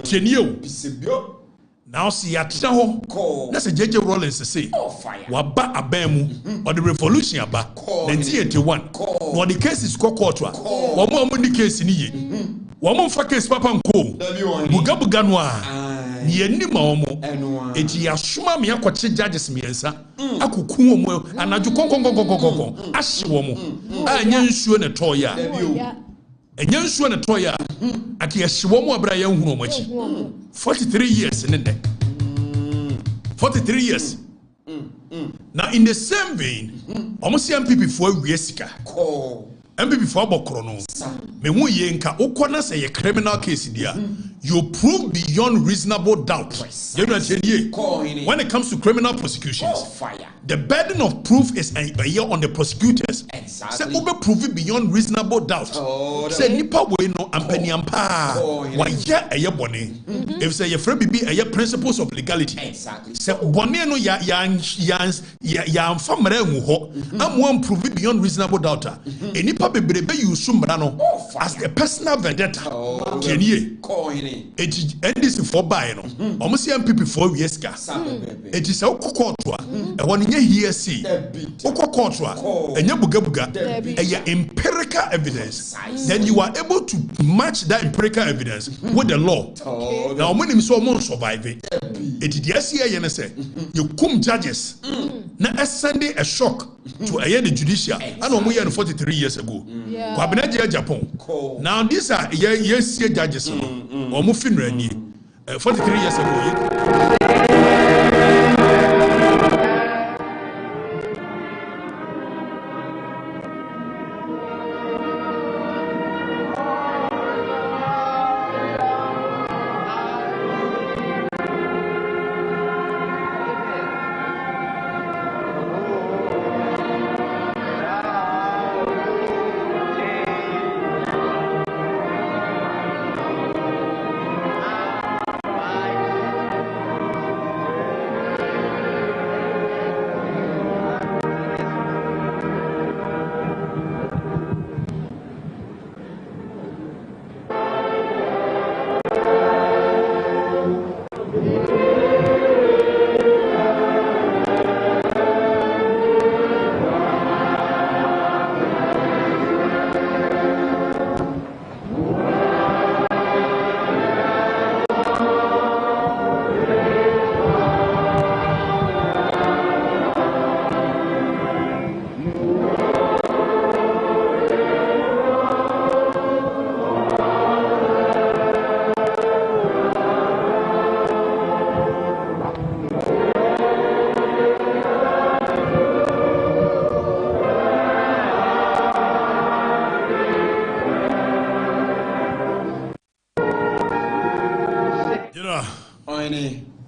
tienio now see at ho na say JJ Rollins say waba abemu or the revolution aba 1981 no the case is kokotoa omo the case ni ye woman fa case papa nko buga no a ye nima omo eti asoma me akoche judges miensa akoku omo anaju konkon ahye womo anya nsuo ne toya enya nsuo ne toya ati ahye womo abra ya hunu omo achi 43 years ne de 43 years now in the same vein omo MPP for awie sika MPP for Bokro no me hu ye nka ukona say a criminal case dia you prove beyond reasonable doubt you know when it comes to criminal prosecutions the burden of proof is a year on the prosecutors say ube prove beyond reasonable doubt say nipa we no ampani ampa wa ye eye bone if say your friend be a principles of legality say bone no ya amfa mra hu ho am prove beyond reasonable doubt nipa bebrebe you sumra no as a personal vendetta kenie NDC for buy no almost MPP for years ka it is a kokotoa e won nye here see kokotoa enye buga a empirical evidence then you are able to match that empirical evidence with the law now when him so mon survive it yes here say you come judges na send a shock to a the judicial and omo here 43 years ago kwabena je Japan now these are yes judges omo finra ni 43 years ago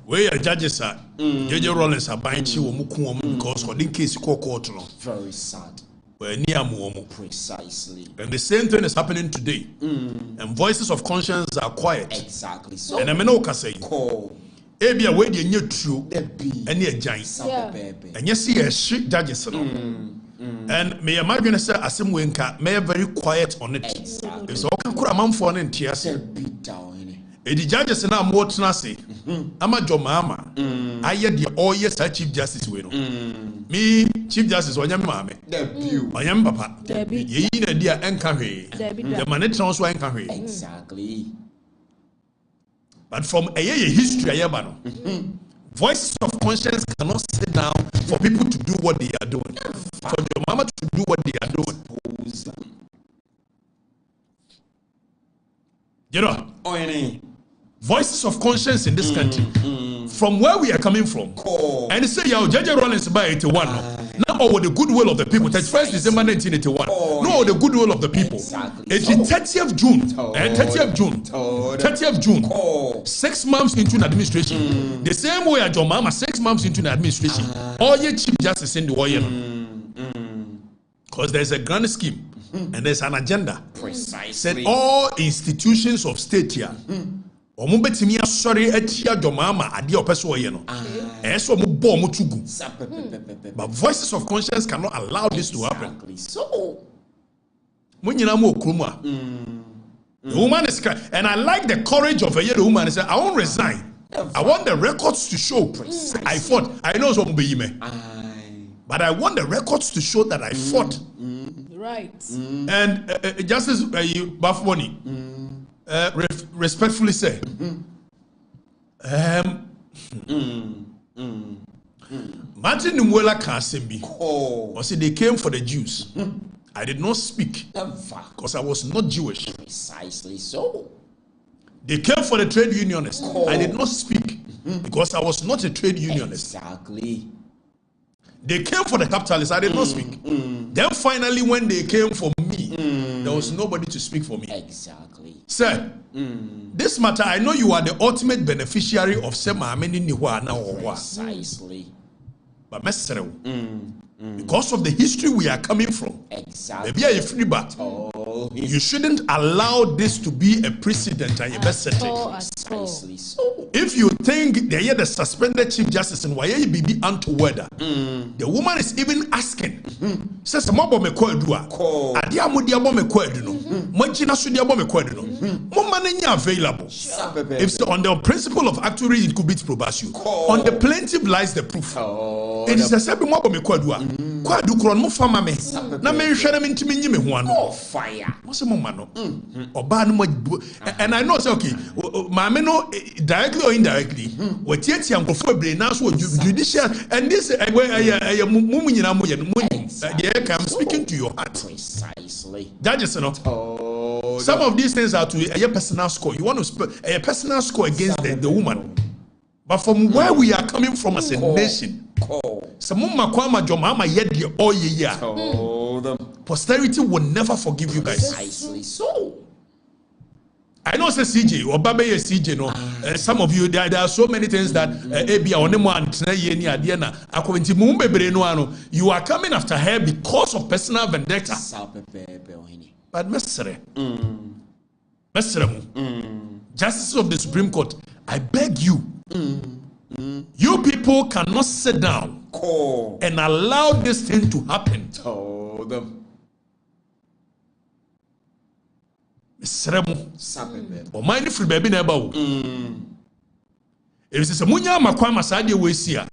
we are judges are JJ Rollins are buying chi wo muku wo because holding case court no very sad Precisely. And the same thing is happening today. And voices of conscience are quiet. Exactly. So And I mean, okay, say, Ebia way the new true and near giant. And yes, see a street judges. And may imagine say asim wenka may very quiet on it. Exactly. It's all can a man for an tears. The judges now more say, I'm a jomama. I had the all yes, Chief Justice. Me, Chief Justice, when you're mammy. I am papa. Ye in a dear encourage. The man transfer encourage. Exactly. But from a history, voices of conscience cannot sit down for people to do what they are doing. For your mama to do what they are doing. You know, voices of conscience in this country, from where we are coming from, and they say, "Yo, J.J. Rollins by 81." Now, with the goodwill of the people, 31st December 1981. No, the goodwill of the people. It's the 30th June, 30th June. 6 months into an administration, the same way as your mama, 6 months into an administration, all your chief justice in the war, because there's a grand scheme and there's an agenda. Precisely. Said all institutions of state here. Omubetimi asori etia domama ade opeso oye no eso mo bo mo tugu. But voices of conscience cannot allow this to happen. So Munyina mo okrumu a the woman is crying, and I like the courage of a woman. Say, I won't resign. I want the records to show I fought. I know some be me, but I want the records to show that I fought. Right. And Justice Bafwani respectfully say, Martin Nwela Kasembi, or say they came for the Jews. I did not speak because I was not Jewish. Precisely so. They came for the trade unionists. I did not speak because I was not a trade unionist. Exactly. They came for the capitalists. I did not speak. Then finally, when they came for me, there was nobody to speak for me. Exactly. Sir, this matter, I know you are the ultimate beneficiary of Sema Ameni Niwa now or what. Precisely. But because of the history we are coming from, Exactly. maybe a free bat. You shouldn't allow this to be a precedent and your best setting. Precisely so. If you think they are the suspended chief justice and why you be untoward, the woman is even asking, says, "Mobo me koedua, adia mudia me koeduno, mojina sudia me koeduno, momanya available." If so, on the principle of actuary, it could be probation. On the plaintiff lies the proof. It is the same mobo me koedua. Koedu kron mo fama me, na me hwere me ntimi nyi me ho ano. Fire. And I know, say, okay, Mame no directly or indirectly, what judicial, and this, I'm speaking to your heart. Precisely. Judges, some of these things are to a personal score. You want to a personal score against the woman. But from where we are coming from as a nation, posterity will never forgive you guys. Precisely so. I know say CJ or Babe CJ no. Some of you there are so many things that you are coming after her because of personal vendetta. But Mestre, Justices of the Supreme Court, I beg you, you people cannot sit down and allow this thing to happen. Or mind free baby neighbor. If it's a munya makwama sadi wesia.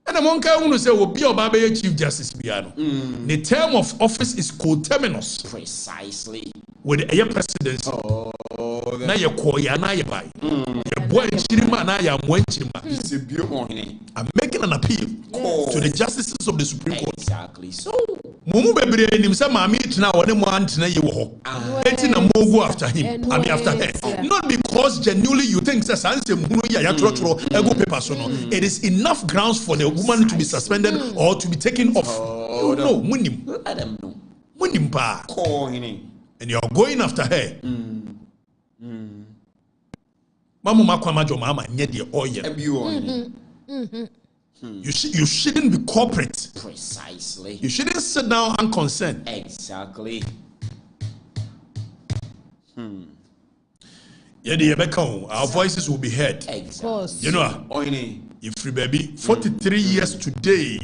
And a monka who say will be your chief justice piano. The term of office is coterminous. Precisely. With a presidency. Na ye koya na ye bai. Ye boy chirima na ya mwenchima. I'm making an appeal to the justices of the Supreme Court. Exactly so. Mumu bebre nim say mama itina wone mo antena ye wo ho. Enti na mo go after him. I mean after her. Not because genuinely you think say sansem hunu ya trotro ego paper so no. It is enough grounds for the woman to be suspended or to be taken off. You know, munim. Let them know. Munim pa. And you're going after her. Mamu makwama jo mama nye de oye. You shouldn't be corporate. Precisely. You shouldn't sit down unconcerned. Exactly. Our voices will be heard. Exactly. You know, if you baby 43 years today,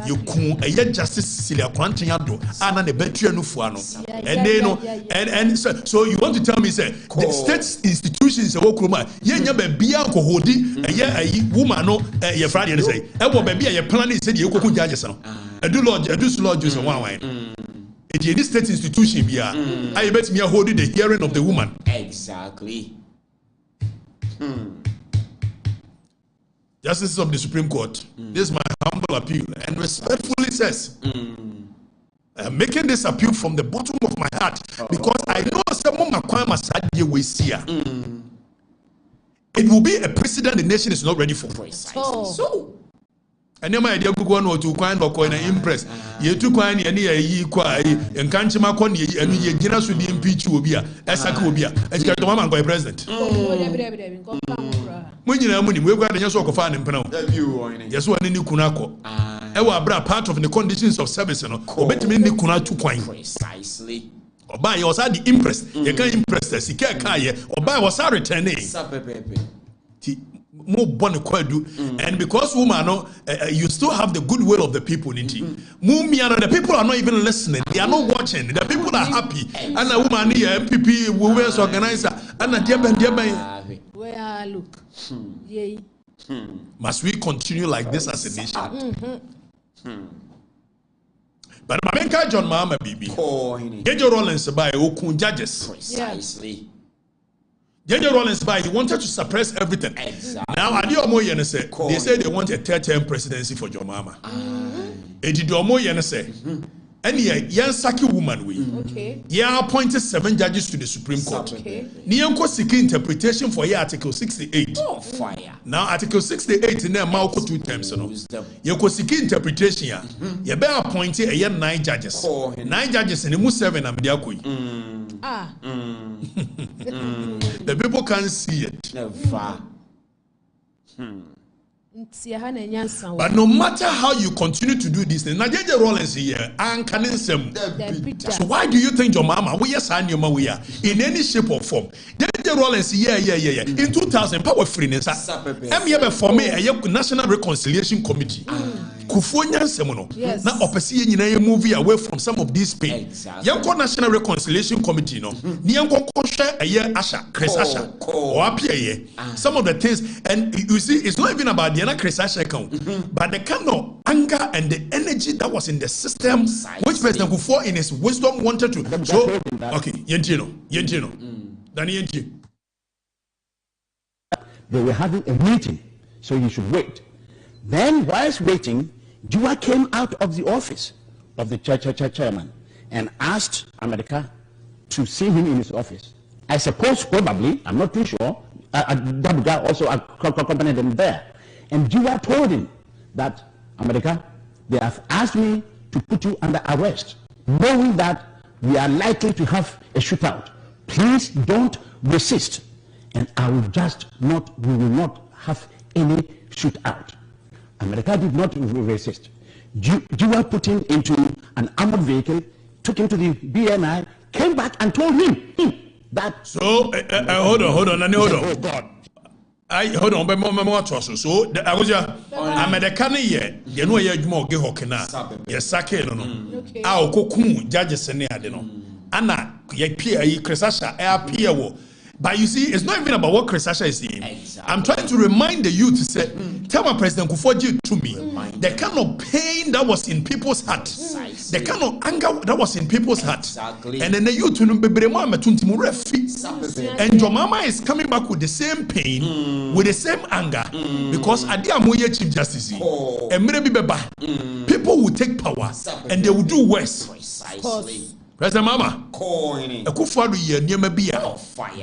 you kun justice Cecilia Kwantinyado ana ne betua no fuano and so you want to tell me say the state institutions e wokroma ye nya ba bia nkohodi ayi woman no ye Friday say e bo ba bia ye plan say de ekoku judges no edu lord just one any state institution bia I bet me hold the hearing of the woman. Exactly. Justices of the Supreme Court, this is my humble appeal and respectfully says, I'm making this appeal from the bottom of my heart because I know it will be a precedent the nation is not ready for. So. And then my idea go on to coin or coin and impress. You took coin any ye quay and Kanchima Con and ye generous with the impeach will be a Sakubia as you got the go president. When you know money, we've got a young sort of fan in Pano. Yes, one in Kunako. Ewa part of the conditions of service and bet me Kuna 2 coin. Precisely. Or buy your side the impress. You can't impress us, you can't or buy was our returning. More bonne and because woman you still have the goodwill of the people the people are not even listening, they are not watching, the people are happy and a woman here MPP women's organizer and a dear where look must we continue like this as a nation? But my main guy John Mahama Bibi get your Rollins by Okun judges. Precisely. General Rollins by he wanted to suppress everything. Exactly. Now they say they want a third-term presidency for John Mahama. And yeah, Saki woman we. Okay. Yeah, appointed 7 judges to the Supreme Court. Okay. Niyanko seeking interpretation for Article 68. Oh, fire. Now Article 68 in there Malco 2 terms. You seeking interpretation ya. You better appoint a 9 judges. 9 judges and 7 am diakui. The people can't see it. Never. But no matter how you continue to do this, Najeje Rollins here, and so why do you think your mama we are in any shape or form? Najeje Rollins yeah. In 2000, power freeness. I'm here for me a National Reconciliation Committee. Kufonya Semono. Now opesi nyina movie away from some of these pain. Yanko National Reconciliation Committee no. Ni yanko share a year Asha, Chris Asha. Or appear some of the things, and you see, it's not even about the Chris Asha account, but the kind of anger and the energy that was in the system, which President Kufuor in his wisdom wanted to. So, okay, Yentino. Danny Yenti. They were having a meeting, so you should wait. Then, whilst waiting, Jua came out of the office of the chairman and asked America to see him in his office. I suppose, probably, I'm not too sure, that guy also accompanied them there. And Jua told him that, America, they have asked me to put you under arrest, knowing that we are likely to have a shootout. Please don't resist, and we will not have any shootout. America did not resist. Jua put him into an armored vehicle, took him to the BNI, came back and told him that. So, hold on. Oh, God. Hold on, but more trust. So, I was American here, you know, you're more Gehokena, yes, Sake, no, our Kokum, judges, and Anna, ye Chris Asha, air Pierre. But you see, it's not even about what Chris Asha is saying. Exactly. I'm trying to remind the youth to say, tell my President Kufuor to me, the kind of pain that was in people's heart, the kind of anger that was in people's heart. Exactly. And then the youth, and your mama is coming back with the same pain, with the same anger, because Adiamoye Chief Justice, and people will take power and they will do worse. Precisely. President Mama,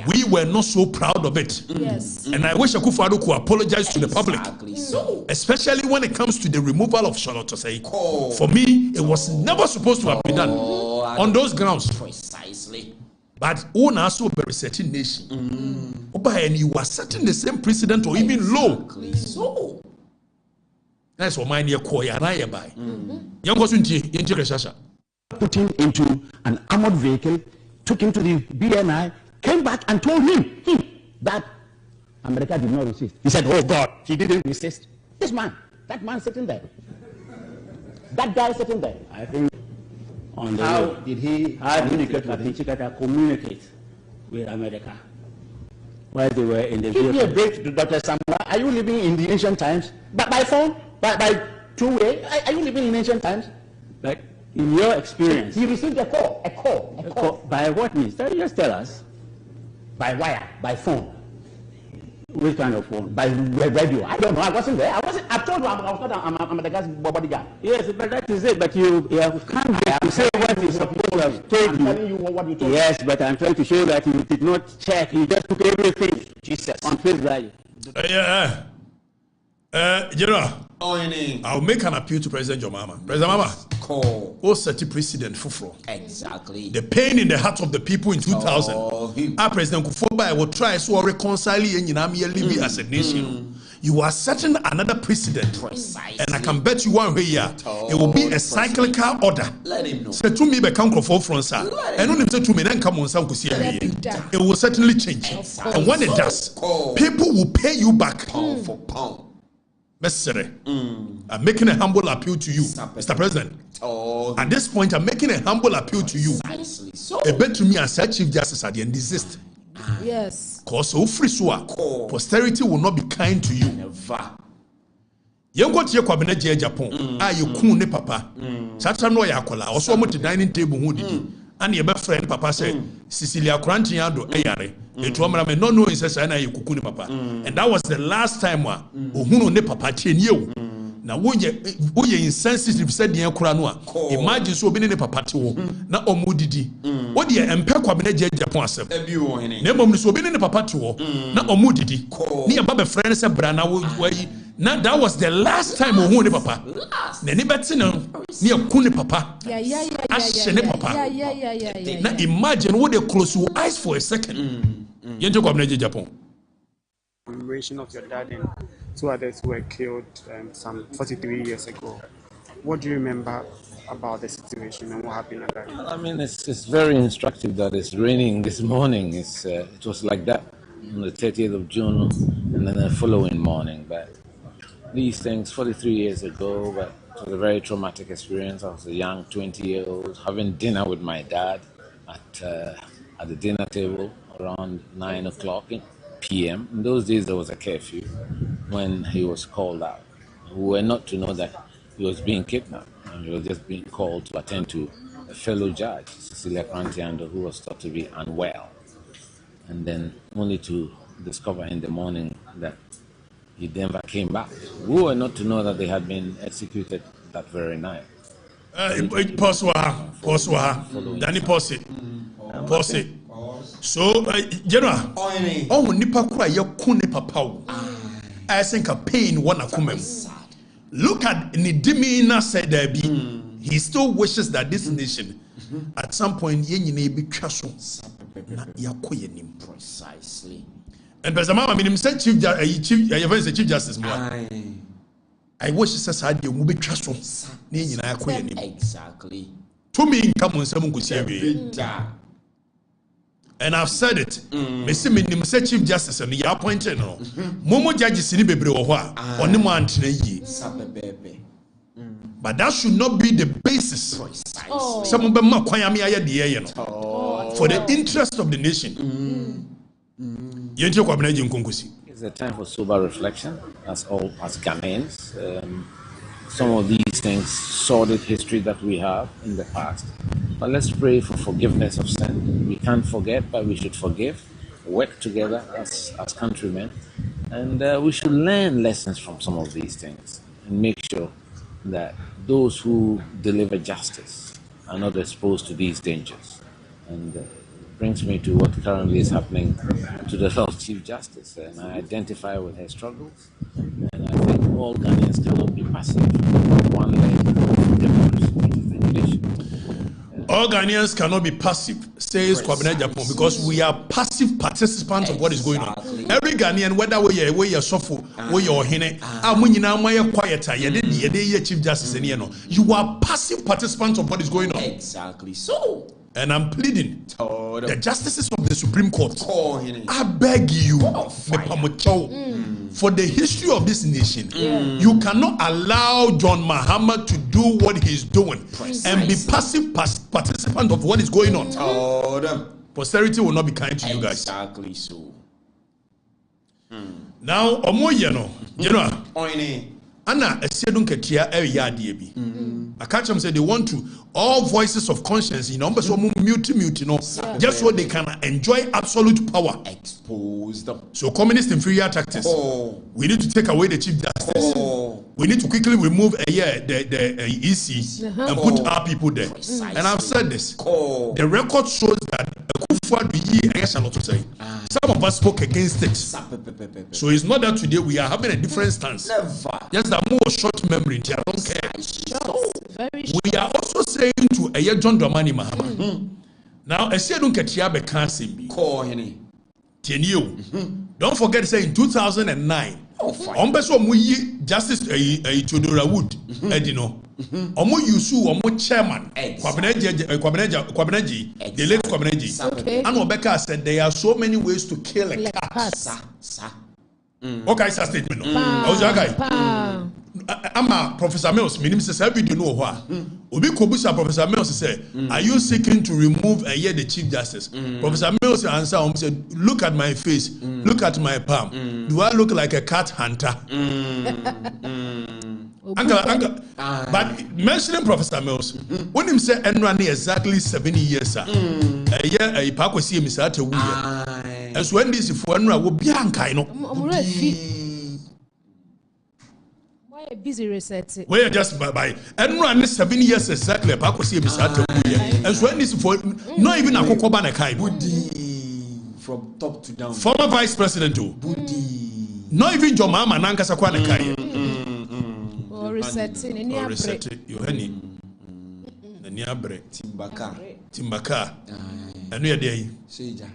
we were not so proud of it. Yes. And I wish Akufo-Addo could apologize to the public. So. Especially when it comes to the removal of Charlotte Osei. For me, it was never supposed to have been done on those grounds. Precisely. But one also very certain nation. And you are setting the same precedent or even low. So. That's what mine call ya by. Young Kosunti, Integration. Put him into an armored vehicle, took him to the BNI, came back and told him that America did not resist. He said, oh God, he didn't resist. This man, that man sitting there. That guy sitting there. I think on the how did he communicate with America while they were in the vehicle? Give me a break, Dr. Samuel. Are you living in the ancient times? But by phone? By two-way? Are you living in ancient times? But in your experience, he received a call. By what means? Just tell us. By wire, by phone. Which kind of phone? By radio. I don't know. I wasn't there. I told you I'm the guy's bodyguard. Yes, but that is it. But you can't say what he's supposed to have told I'm telling you what you told Yes, but I'm trying to show that he did not check. He just took everything. Jesus. On face value. General, I'll make an appeal to President Jomama. President Mama, who set a precedent for Exactly. the pain in the heart of the people in 2000. Our President Kufuor will try to reconcile Libya as a nation. You are setting another precedent. Precisely. And I can bet you one way here, it will be a cyclical order. Let him know. Say to me, be come from sir. And only say to me, then come on, some it will certainly change. And when it does, people will pay you back Pound for pound. Necessary. I'm making a humble appeal to you, Mr. President. At this point, I'm making a humble appeal to you. A bet to me as Chief Justice at the end desist. Yes. Because so free so posterity will not be kind to you. Never. You got your cabinet in Japan. You coon ne papa. Such a no yakola. Also, I'm at the dining table who did. And your best friend papa said, Cecilia Crantiando, Ayare. It was no knowing says I you kukuni papa. And that was the last time who ne papa chain you. Now when you insensitive said the Kuranoa, imagine so being a papa to na omudidi. What the empire cabinet Japan self. Nemo so being a papa to na omudidi. Near Baba friend said Brana way. Now that was the last time who ne papa. Nene betino near Kuni papa. Yeah. Papa. Now imagine what they close your eyes for a second. Yenjo cabinet Japan. Commemoration of your dad and two others who were killed some 43 years ago. What do you remember about the situation and what happened at that? I mean, it's very instructive that it's raining this morning. It was like that on the 30th of June and then the following morning. But these things, 43 years ago, but it was a very traumatic experience. I was a young 20-year-old having dinner with my dad at the dinner table around 9 o'clock p.m. In those days, there was a curfew when he was called out. We were not to know that he was being kidnapped, and he was just being called to attend to a fellow judge, Cecilia Crantiando, who was thought to be unwell. And then only to discover in the morning that he never came back. We were not to know that they had been executed that very night. Pause. Danny, pause it. So, General, oh, nipa kwa ye kune papa. I think a pain wanna come. Look at Nidimina said there be. He still wishes that this nation, at some point, ye be castle. Precisely. And Bezamama, I mean, said Chief Justice Moore. I wish society will be castle. Exactly. To me, come on, someone could say. And I've said it. Mr. Chief Justice and the appointed no. Momo judges in Bebre or but that should not be the basis. Some of them for the interest of the nation. It's a time for sober reflection, as Ghanaians. Some of these things, sordid history that we have in the past. But let's pray for forgiveness of sin. We can't forget, but we should forgive, work together as countrymen, and we should learn lessons from some of these things and make sure that those who deliver justice are not exposed to these dangers. And brings me to what currently is happening to the Lord Chief Justice, and I identify with her struggles, and I think all Ghanaians cannot be passive. One leg of democracy, which is the judicial. All Ghanaians cannot be passive, says Kwabena Japan, because we are passive participants of what is going on. Every Ghanaian, whether we are sofu, we are hine, quieter, chief justice, you are passive participants of what is going on. Exactly so. And I'm pleading the justices of the Supreme Court, I beg you, for the history of this nation, you cannot allow John Mahama to do what he's doing and be passive participant of what is going on. Posterity will not be kind to you guys. Exactly so. Now, Anna, a sedun ketia yadi I catch them say they want to all voices of conscience, so mute, just so they can enjoy absolute power. Expose them. So communist inferior tactics. We need to take away the chief justice. We need to quickly remove the EC and put our people there. And I've said this. The record shows that some of us spoke against it. So it's not that today we are having a different stance. Just that more short memory. I don't care. We are also saying to John Dramani Mahama. Now, I say don't get Yabe Kansim. Don't forget to say in 2009. Justice Chodora Wood, Omo Yusu, Omo Chairman, Kwabeneji, the late Kwabeneji. And Obeka said there are so many ways to kill a cat. Okay, it's a statement. I'm a Professor Mills, says every do know what. Obi Kobusa Professor Mills said, are you seeking to remove the Chief Justice? Professor Mills answered, said, look at my face, look at my palm. Do I look like a cat hunter? Uncle, but mentioning Professor Mills, when him say Enrani exactly 70 years, a year a pakwasi misate wuya. As when this for Enra will be ankaino. Busy research. We are just by Enrani 7 years exactly a pakwasi misate wuya. As when this for not even a kokoba na kai. From top to down. Former Vice President too. Not even John Mahama nankasa kwa na kai. Resetting any Yohani Naniabre Timbaka and we are there.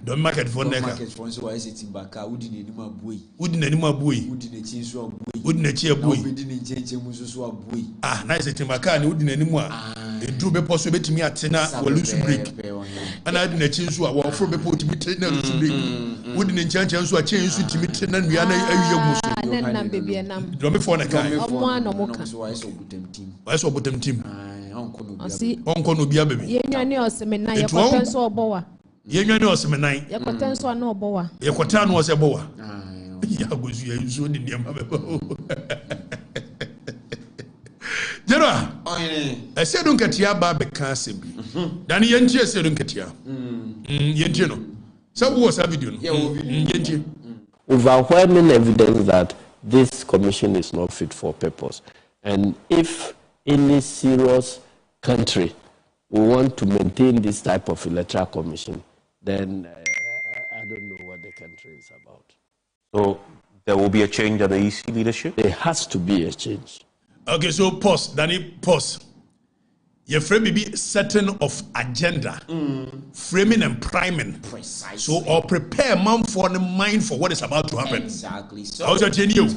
Don't market for neck. Timbaka, wouldn't anymore buoy, wouldn't a cheer buoy. Ah, nice Timbaka and wouldn't anymore. It do be possible to me at Tina or lose break. And I didn't change what were from people to be taken to break. Wouldn't change us to change to me and we are a baby and don't be for a kind of one or more. I saw bottom team. Uncle no be a baby. Yenyo seminary, your so boa. Yenyo seminary, your potential no boa. Your quatan was a boa. Yagus, you soon in your Jera, I said don't get ya baby can't be. Danny Yenchi said don't get ya. Yentino. So was a video. Yenchi. Overwhelming evidence that this commission is not fit for purpose. And if any serious country will want to maintain this type of electoral commission, then I don't know what the country is about. So there will be a change at the EC leadership? There has to be a change. Okay, so pause, Danny, pause. Your frame may be setting of agenda, framing and priming. Precisely. So, or prepare man for the mind for what is about to happen. Exactly. So, how's your genuine?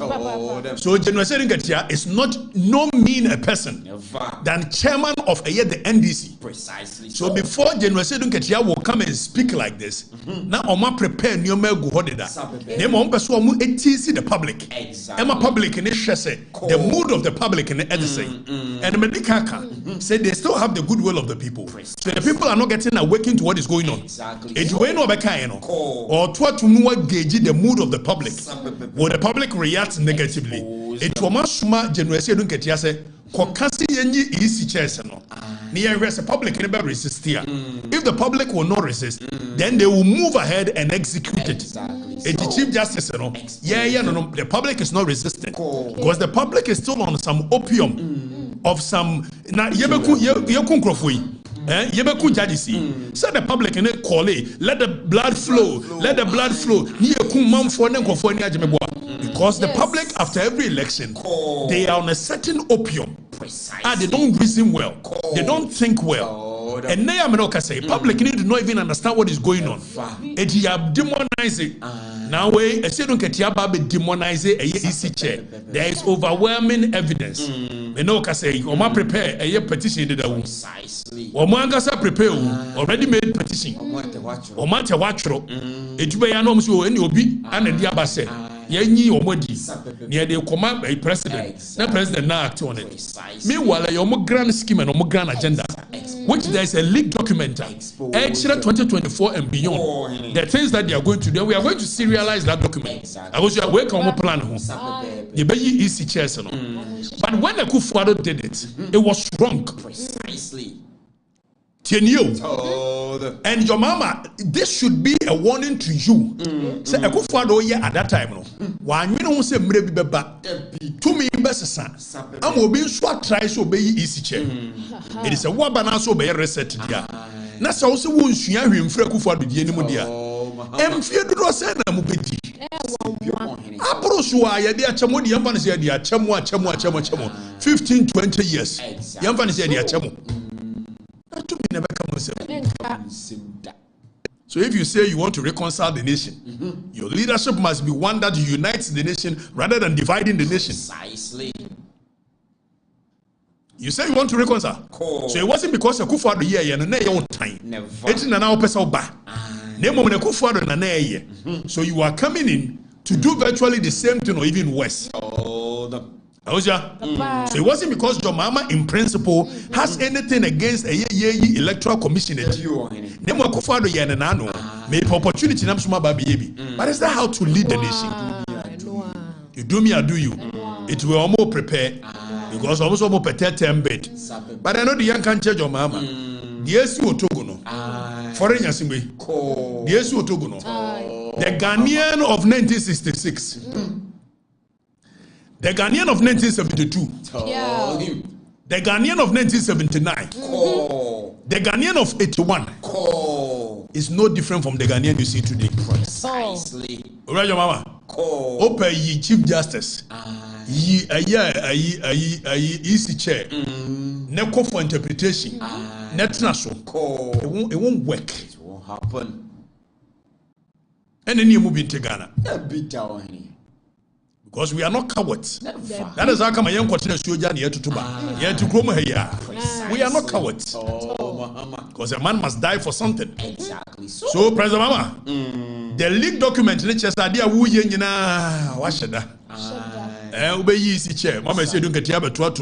So, General Sedengatia is not no mean a person than chairman of the NDC. Precisely. So, before General Sedengatia will come and speak like this, now Oma prepare new go hodida. Name on person who see the public. Exactly. Emma public in the mood of the public in the editing. And the Medicaka said they still have the goodwill of the people. So the people are not getting awakened to what is going on. Exactly. It will not be or to gauge the mood of the public. Will the public react negatively? It will must generation don't get say kokasi yenji easy chairs no. Near the public never resist here. If the public will not resist, then they will move ahead and execute it. The Chief Justice, no, the public is not resisting because the public is still on some opium of some yebeku jadisi. So the public in it call it, let the blood flow, because the public after every election they are on a certain opium. They don't reason well, they don't think well. And now I'm not say public need to not even understand what is going on. And you have demonized it. Now I say don't get about demonize a easy chair. There is overwhelming evidence. Me no ka say o ma prepare a petition de da wo. O ma ngasa prepare already made petition. O ma te watro. Edube ya no so any obi ana di abase. Yanyi omodi. Near the command by president. The president now act on it. Meanwhile, your grand scheme and your grand agenda, which there is a leaked document, extra 2024 and beyond. The things that they are going to do, we are going to serialize that document. I was working on a plan. You be easy chairs, but when the Kufuor did it, it was wrong. Precisely. And your mama, this should be a warning to you. Say, I go for at that time. No, when you don't say maybe beba, to me best son. I'm will be so try so be easy chair. It is a wabana so be reset here. That's also won't you have him freku for the enemy dear. Fear do not say na mubedi. Approach why they are chamoni yamfani say they are chamo 15-20 years. Yamfani say they are chamo. Never come. So if you say you want to reconcile the nation, your leadership must be one that unites the nation rather than dividing the nation. Precisely. You say you want to reconcile. So it wasn't because of Kufuor the year and your time. It's now person ba. So you are coming in to do virtually the same thing or even worse. So it wasn't because your mama in principle has anything against a electoral commission. Maybe opportunity, but is that how to lead the nation? You do me, I do you. It will almost prepare because almost prepare 10 bed. But I know the young can't change your mama. The SU Togono, foreign Yasimbe, the SU Togono, the Ghanaian of 1966. The Ghanaian of 1972, the Ghanaian of 1979, the Ghanaian of 81 is no different from the Ghanaian you see today. Precisely. Right, your mama. Open ye Chief Justice, ye easy chair, neko for interpretation, netnaso. It won't work. It won't happen. And then you move into Ghana. Because we are not cowards. That is how come I am continuing to show here to Tuba. Here to Groma here. We are not cowards. Because a man must die for something. Exactly. So President Mama, the leaked document in the idea who yena washada. Ube easy chair. Mama said don't get here but more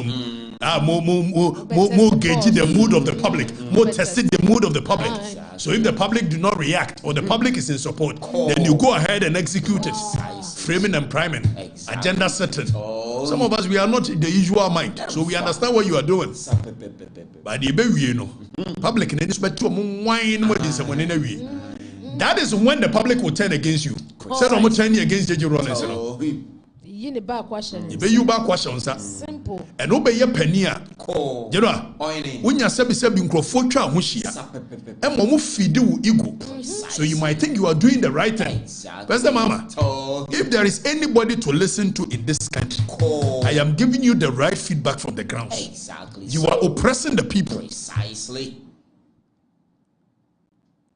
gauging the mood of the public, more testing the mood of the public. So if the public do not react or the public is in support, then you go ahead and execute it. Framing and priming, agenda setting. Some of us, we are not the usual mind, so we understand what you are doing. But the baby, you know, public in this better wine more than someone in a way. That is when the public will turn against you. Said I'm turning against JJ Rollins. You need back question. You back questions. Simple. And obey your penny. You know, when you say microphone, and momu feed you ego. So you might think you are doing the right thing. Pastor Mama, if there is anybody to listen to in this country, I am giving you the right feedback from the ground. Exactly. You are oppressing the people. Precisely.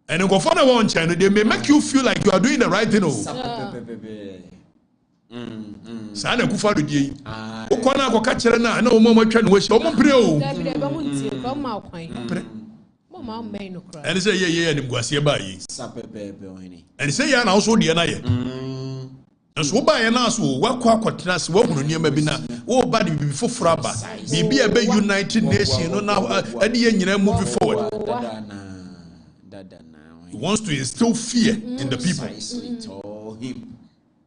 And you go for the one channel, they may make you feel like you are doing the right thing. Sana Kufuor die. O kwana ko ka kire na o mo twa no we o mo pre o. And say yeah and guase ba yi. And say yeah na so die na ye. And so ba ye na so wakwa kwatena se wahunu niam bi na wo ba de bibi foforo aba. Bibi e be United Nations no na ade ye nyina move forward. He wants to instill fear in the people.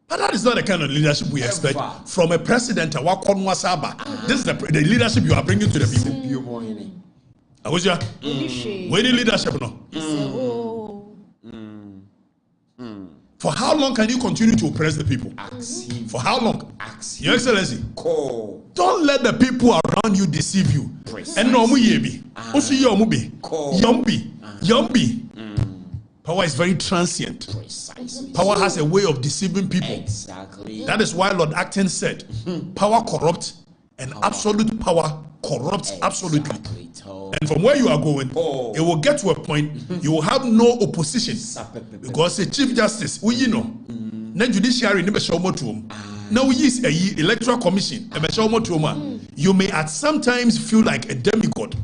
But that is not the kind of leadership we expect from a president. This is the leadership you are bringing to the people. Where the leadership no? For how long can you continue to oppress the people? For how long? Your Excellency, don't let the people around you deceive you. And no yebi. Also yombi. Power is very transient. Precisely. Power has a way of deceiving people. Exactly. That is why Lord Acton said, power corrupts and absolute power corrupts absolutely. And from where you are going, it will get to a point you will have no opposition. Because the Chief Justice, you know, the judiciary never show more to him. Now we use a electoral commission, you may at some times feel like a demigod.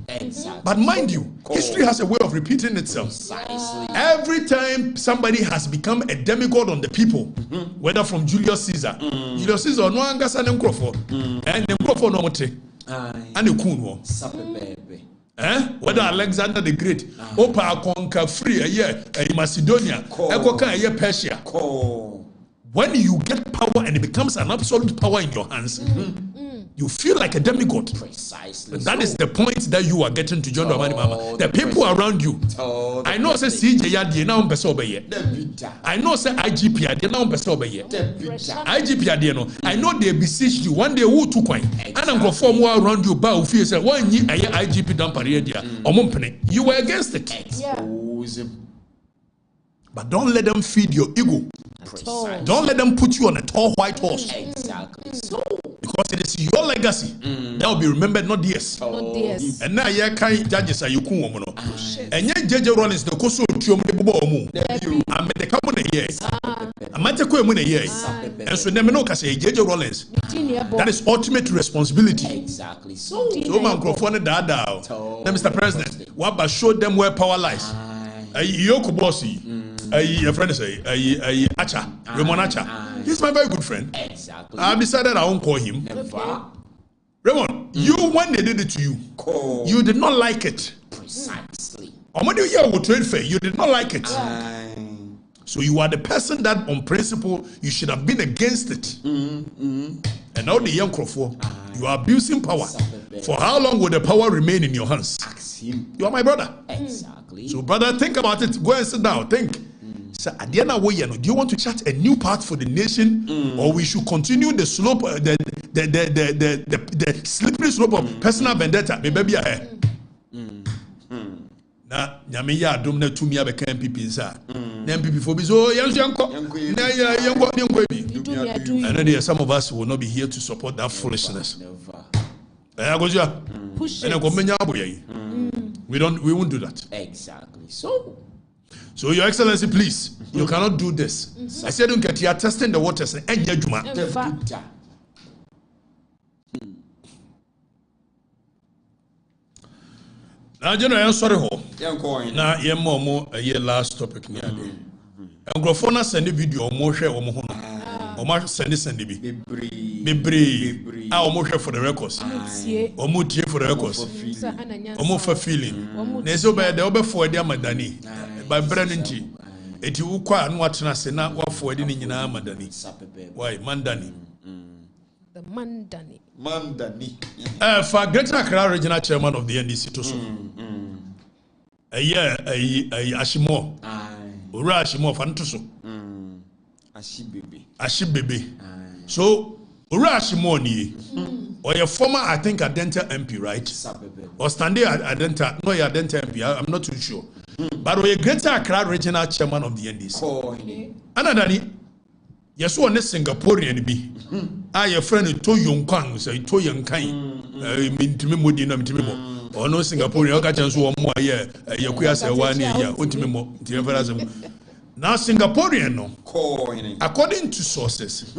But mind you, history has a way of repeating itself. Every time somebody has become a demigod on the people, whether from Julius Caesar, no angasa and Nkrofo no mote, and the Kunwo. Whether Alexander the Great, Opa conquer free a year, Macedonia, Ekoka a year Persia. When you get power and it becomes an absolute power in your hands, you feel like a demigod. Precisely. That is the point that you are getting to John Dramani Mama. The people around you. I know say CJ Yadi now obeye. I know say IGP Yadi now obeye. IGP Yadi no. I know they beseech you one day who took wine. And I'm going to form around you ba ufie say one ye IGP down parade. You were against it. But don't let them feed your ego. Don't let them put you on a tall white horse. Exactly. So, because it is your legacy that will be remembered, not theirs. And now you can't judges are you cool. And yet JJ Rollins the Koso Tiomo. I'm the common years. I'm at a years. And so never know say JJ Rollins. That is ultimate responsibility. Exactly. So microphone dada. Mr. President, what about show them where power lies? Yoko Bossy. Your friend say, Acha, Raymond Acha. He's my very good friend. Exactly. I decided I won't call him. Raymond, you when they did it to you, you did not like it. Precisely. Or when you hear what trade fair, you did not like it. So you are the person that, on principle, you should have been against it. And now the young Crawford, you are abusing power. For how long will the power remain in your hands? You are my brother. Exactly. So, brother, think about it. Go and sit down. Think. So, at the end of the way, do you want to chart a new path for the nation, or we should continue the slope, the slippery slope of personal vendetta? Maybe I. Na nyame ya adom na tumi abeka MPP sa na MPP for be so yanko na yanko bi and then some of us will not be here to support that foolishness. We won't do that. Exactly. So Your Excellency, please, you cannot do this. I said don't get here testing the waters and now, General, I'm sorry. Now, you're more a year last topic near the Anglofona send a video or more share or more. Or more send the Bibri. Our more for the records. Or more tear for the records. Or more for feeling. Nezo by the over for their Madani. By Brennan T. It you quite and watching us and not what for any in our Madani. Why, Mandani? The Mandani. For Greater Accra Regional Chairman of the NDC, Toh Nii Ashie Moore. Ashie Moore Fantuso. Ashie Bebe. So, Ashie Moore ni. Or your former, I think, Adenta MP, right? Or standing Adenta, no, your Adenta MP, I'm not too sure. But we Greater Accra Regional Chairman of the NDC. Anadani. Yes, one is Singaporean be. Your friend Toh You Kang say Toh You Kang. Mintimimo di na mintimimo. Or no Singaporean. Oka chansu wa mo aye. Yakuya se wani ya. Untimimo. Now Singaporean no. According to sources.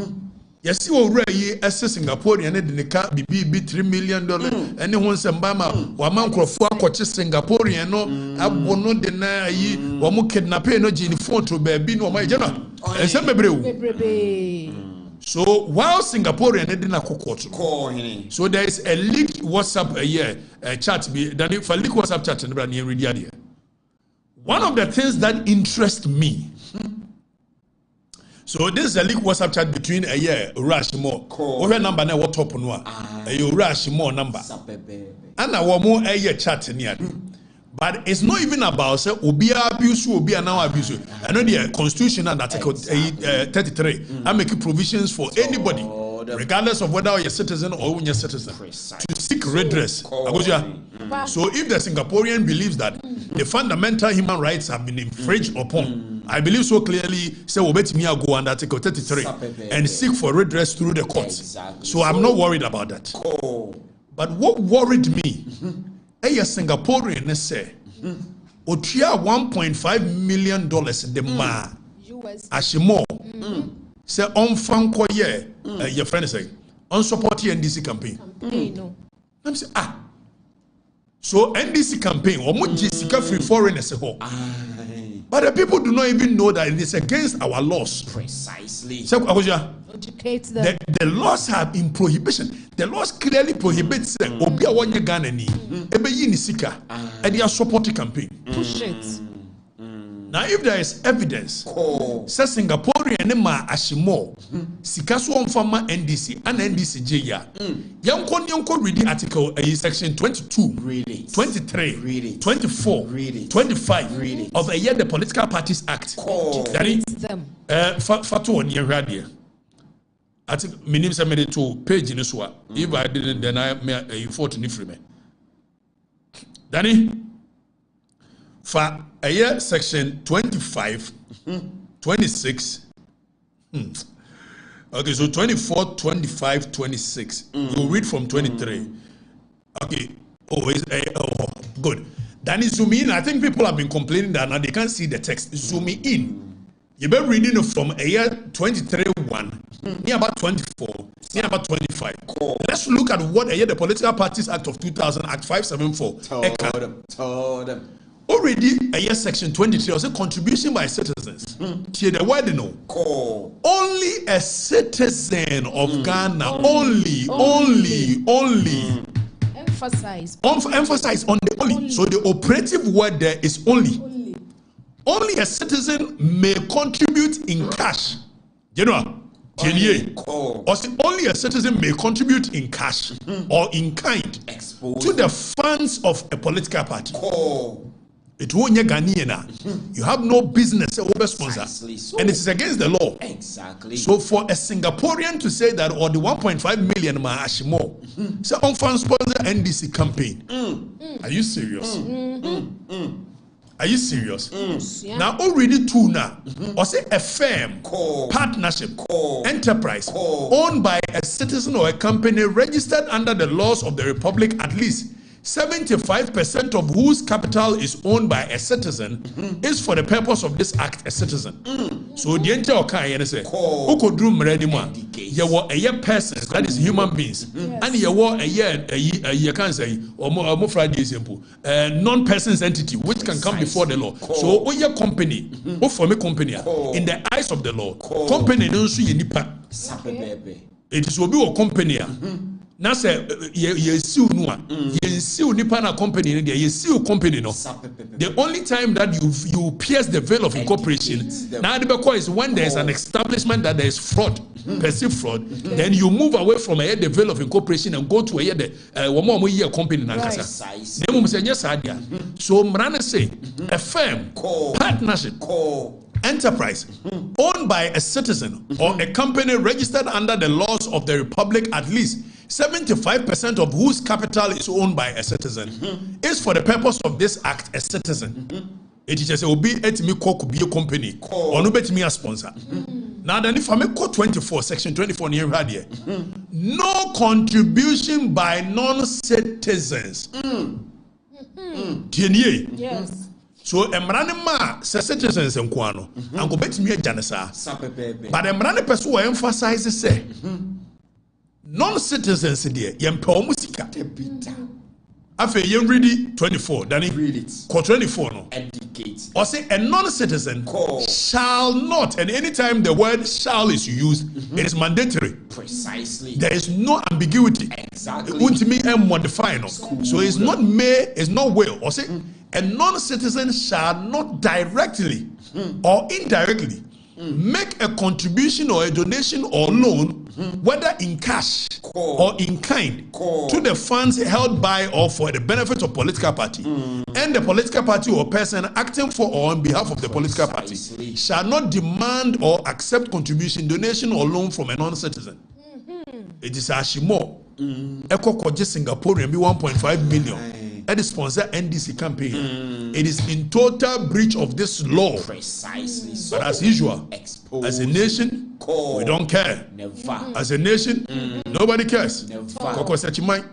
Yes, you already as a Singaporean and the car be $3 million. Anyone say Bama, Waman Crawford, coach Singaporean, no, I will not deny ye, Wamu kidnapping no genie phone to be no my general. So while Singaporean didn't court, so there is a leaked WhatsApp chat be that if a leaked WhatsApp chat and brand new. One of the things that interest me. So this is a leaked WhatsApp chat between Ashie Moore. What number now? What top on one? Ashie Moore number. And our more chat near. But it's not even about say Obia abuse, Obia now abuse. I know the Constitution and Article 33. I make provisions for anybody, regardless of whether you're a citizen or when you're a citizen, to seek redress. So if the Singaporean believes that the fundamental human rights have been infringed upon, I believe so clearly, say Obetimi go under Article 33 and seek for redress through the courts. So I'm not worried about that. But what worried me Singaporean say Otua $1.5 million the ma Ashie Moore say on Franco your friend say on support NDC campaign. I'm say so NDC campaign or Jessica free foreigners but the people do not even know that it is against our laws. Precisely. So educate them. The laws have in prohibition. The laws clearly prohibits obi awonye Ghana ni ebe yi ni sika and their support campaign. Push it. Now if there is evidence say Singaporean ne ma Ashie Moore sika so on farmer NDC and NDC ya yanko read the article section 22 really 23 really 24 really 25 really of the Political Parties Act that fatu on your I think my name submitted to page in this one. If I didn't, then I fought in free me. Danny, for a year section 25, 26. Okay, so 24, 25, 26. We'll read from 23. Okay. Oh, good. Danny, zoom in. I think people have been complaining that now they can't see the text. Zoom in. You've been reading from a year 23-1, near about 24, near about 25. Let's look at what a year the Political Parties Act of 2000, Act 574. Told them. Already a year section 23 was a contribution by citizens. The word no. Only a citizen of Ghana, only. Emphasize on the only. So the operative word there is only. Only a citizen may contribute in cash. You know, only a citizen may contribute in cash or in kind to the funds of a political party. It won't Ghanaian. You have no business over sponsor, and it is against the law. Exactly. So for a Singaporean to say that or the 1.5 million Nii Ashie Moore, say on fund sponsor NDC campaign. Are you serious? Are you serious? Yeah. Now already two now, or say a firm, partnership, enterprise, owned by a citizen or a company registered under the laws of the Republic, at least 75% of whose capital is owned by a citizen is for the purpose of this act a citizen. So the entire Okatakyie say, Ukodrum ready man, you were a year persons, that is human beings, and you were a year can say, or more Friday simple, non-persons entity which can come before the law. So your company, or for me company, in the eyes of the law, company don't see any part. It is will be a company. Now say you sue no, you sue nipa na company there, you sue company no. The only time that you pierce the veil of incorporation now the is when there is an establishment that there is fraud, perceived fraud, then you move away from the veil of incorporation and go to a company na kasa. So Mrana say a firm, partnership, enterprise owned by a citizen or a company registered under the laws of the Republic, at least 75% of whose capital is owned by a citizen is for the purpose of this act a citizen. It is just be at me could be a company or no bet me a sponsor. Now then if I make code 24 section 24 near radio, no contribution by non-citizens. Yes. So emranima se citizens enkwano and go bet me a janesa. But emrani person will emphasize say non-citizens there yempe omusika. Afe you read it 24, Danny. Read it. Code 24 no. Educate. Or say a non-citizen shall not, and anytime the word shall is used, it is mandatory. Precisely. There is no ambiguity. Exactly. It won't mean modify no. So it's not may, it's not will. Or say a non-citizen shall not directly or indirectly make a contribution or a donation or loan, whether in cash or in kind, to the funds held by or for the benefit of political party, and the political party or person acting for or on behalf of the political party shall not demand or accept contribution, donation or loan from a non-citizen. It is Ashie Moore. Eko Koje Singaporean be 1.5 million. That is sponsor NDC campaign. It is in total breach of this law. Precisely. But as usual, exposed. As a nation, we don't care. Never. As a nation, nobody cares. Never. Koko Sechimai.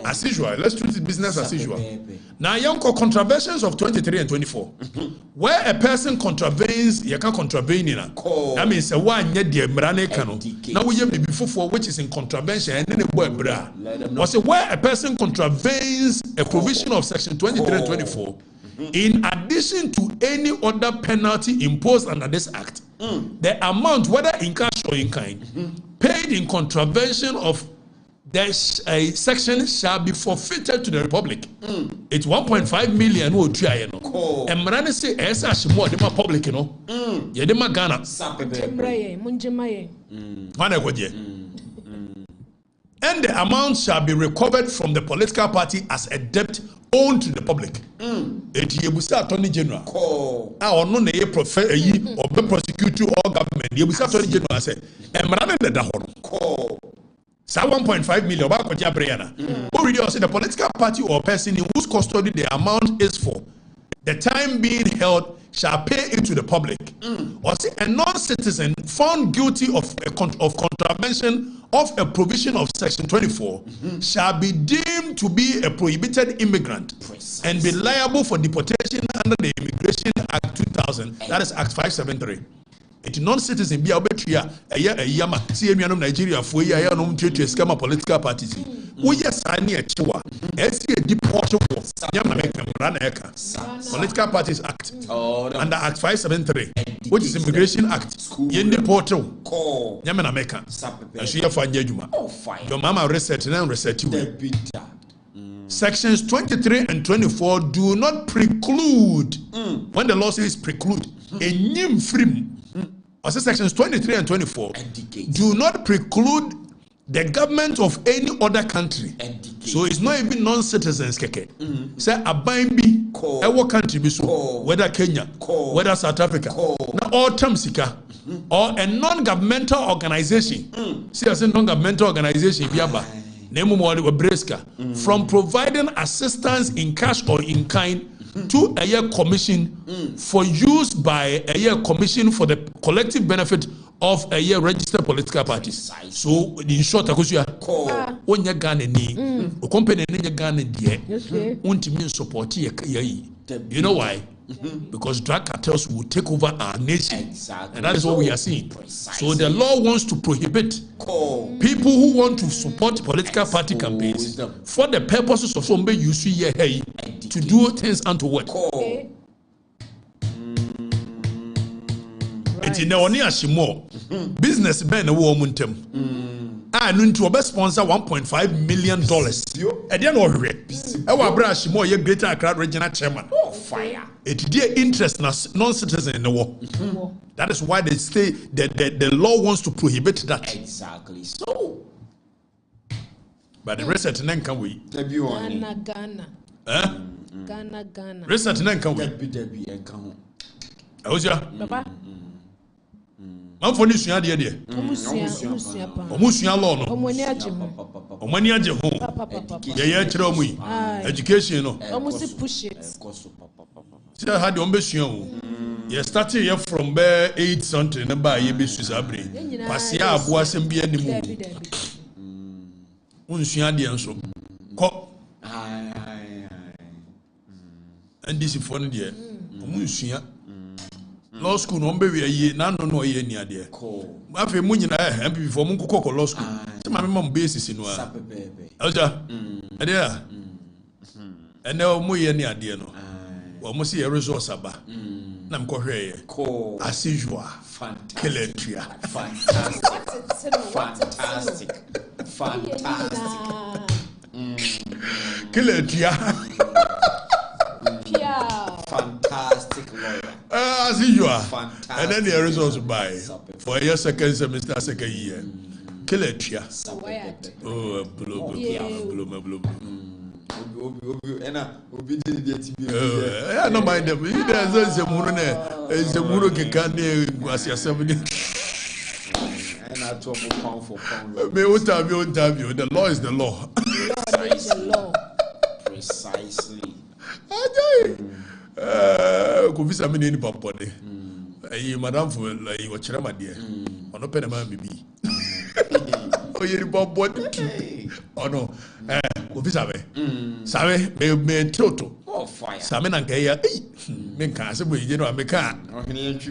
As usual, let's treat it business as usual. Now, young contraventions of 23 and 24. Where a person contravenes, you can contravene in. That means a one yet the Mrane Kano. Now we have before which is in contravention and then a word bra. Was where a person contravenes a provision of section 23 and 24, in addition to any other penalty imposed under this act, the amount, whether in cash or in kind, paid in contravention of this section shall be forfeited to the Republic. It's 1.5 million who try and Mrane say Nii Ashie Moore the public, you know. Yedema Ghana. And the amount shall be recovered from the political party as a debt owed to the public. Yebusa Attorney General. Or no ne prosecutor or government. Yebusa Attorney General say, Mrane the Dahon. Sa 1.5 million back with Brianna. Who really say the political party or person in whose custody the amount is for the time being held shall pay it to the public. Or say a non-citizen found guilty of contravention of a provision of section 24 shall be deemed to be a prohibited immigrant and be liable for deportation under the Immigration Act 2000, that is Act 573. It's non-citizen be a yama see Nigeria for ya no scam political parties. We yes I near Chiwa. See a deportation Political Parties Act under Act 573, which is Immigration Act. Yendi portal Yamana Meka. And she for Juma. Your mama reset and reset you. Sections 23 and 24 do not preclude when the law says preclude a new free. Also, sections 23 and 24 do not preclude the government of any other country. So it's not even non-citizens. Say a bimbi, our country be so, whether Kenya, whether South Africa, or Tamsika, or a non-governmental organization. See, as a non-governmental organization, from providing assistance in cash or in kind to a year commission for use by a year commission for the collective benefit of a year registered political parties. So in short, when you Ghana ni, a company in Ghana want to support you know why? Because drug cartels will take over our nation, and that is what we are seeing. So the law wants to prohibit people who want to support political party campaigns for the purposes of some you see here to do things and to work. It's in the Nii Ashie Moore business men a woman tem. And to a sponsor $1.5 million. And then all right. Our Nii Ashie Moore, your greater Accra regional chairman. Fire. It dear interest non-citizen in the war. That is why they say that the law wants to prohibit that. Exactly. So, but the rest of the can we? Ghana. Ghana. Rest of the can we? How's ya? Man for this year, dear. Omusia law no. Omani aje ho. Yeah, chromi. Education no. Almost push it. See how the ombesua. You started here from 8 something number ye be susabre. Pasia abu asem bi animu. Unsua de enso. Ko. And this for no de. Omunsua. Law school no be we na no ye ni ade. Afi mu nyina MP for mu kokko law school. Se ma mem basis no a. Oja. Ade a. Ene o mu ye ni ade no. Wo mu se ye resource aba. Na mko hwe ye. As usual. Fantastic. Fantastic. Kiletia. Fantastic lawyer. As usual. And then the results by for your second semester, second year. Kiletia. Oh, blow. I don't mind them. There's a moon, a muro can was your 70. And I talk pound for pound. The law is the law. Precisely. Could be something in Papone. Madame for your chairman, dear. Or no pen a man, baby. Oh, you Bob what? Oh, no. Sabe. Sabe, me toto. Oh, fire. Sabe na nkaya. Me nka se boy je no ameka.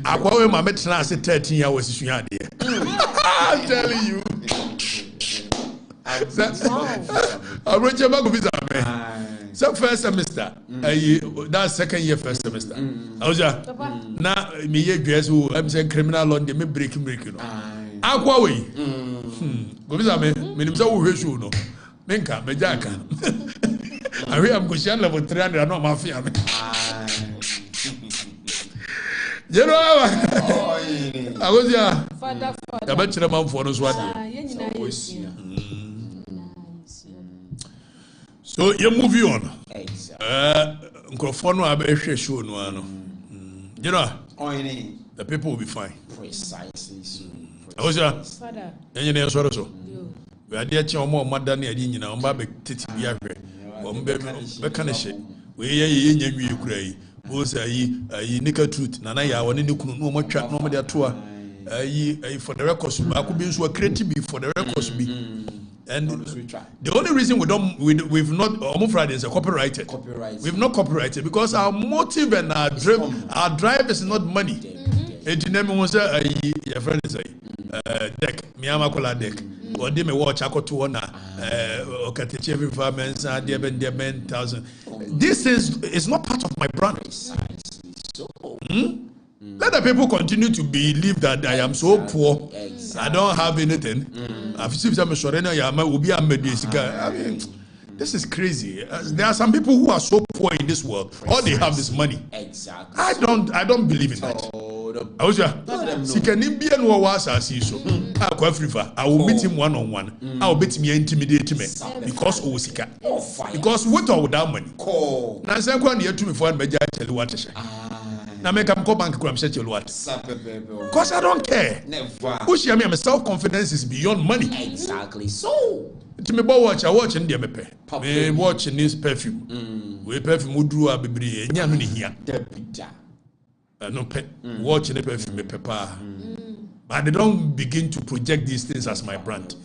Akwa we ma metena ase 13 years wasisua ade. I'm telling you. I'm Roger Magovisa. So first semester, that second year first semester. I was now me ye dress who I'm saying criminal law, me break no. Aqua way. Govisa me nimsa wo hwesu no. Menka me jaka. I we am Goshen level 300 no mafia me. You know, I was father. I bet you man for no swat. So you move on. Microphone will show no. You know, the people will be fine. Precisely so. I was father. And you know so. We are there to more mother near you know, Baby Titi Biabre. Be kind of shit. We you cray. Both a nickel truth. Nana ya one in no more chat no more tour. For the records, I could be so creative for the records be. And the only reason we've not Friday is copyrighted. We've not copyrighted because our motive and our drive is not money. It name was your friend is deck, Miyama Kola deck. Or they may watch Akotuona, Okatakyie Afrifa, Mensa, Deben 1,000. This is not part of my brand. Let the people continue to believe that I am so poor. I don't have anything. I mean, this is crazy. There are some people who are so poor in this world. All they have is money. Exactly. I don't believe in that. I will meet him one-on-one. I will meet me intimidate me because because with or without money. Now say go near to me for me tell you what. Now make am go bank cram set you what. Because I don't care. Never. Push me, my self-confidence is beyond money. Exactly. So to me watch in there me watching this perfume. We perfume would a bebre nya no here. No pet watching the perfume pepper. But they don't begin to project these things as my brand.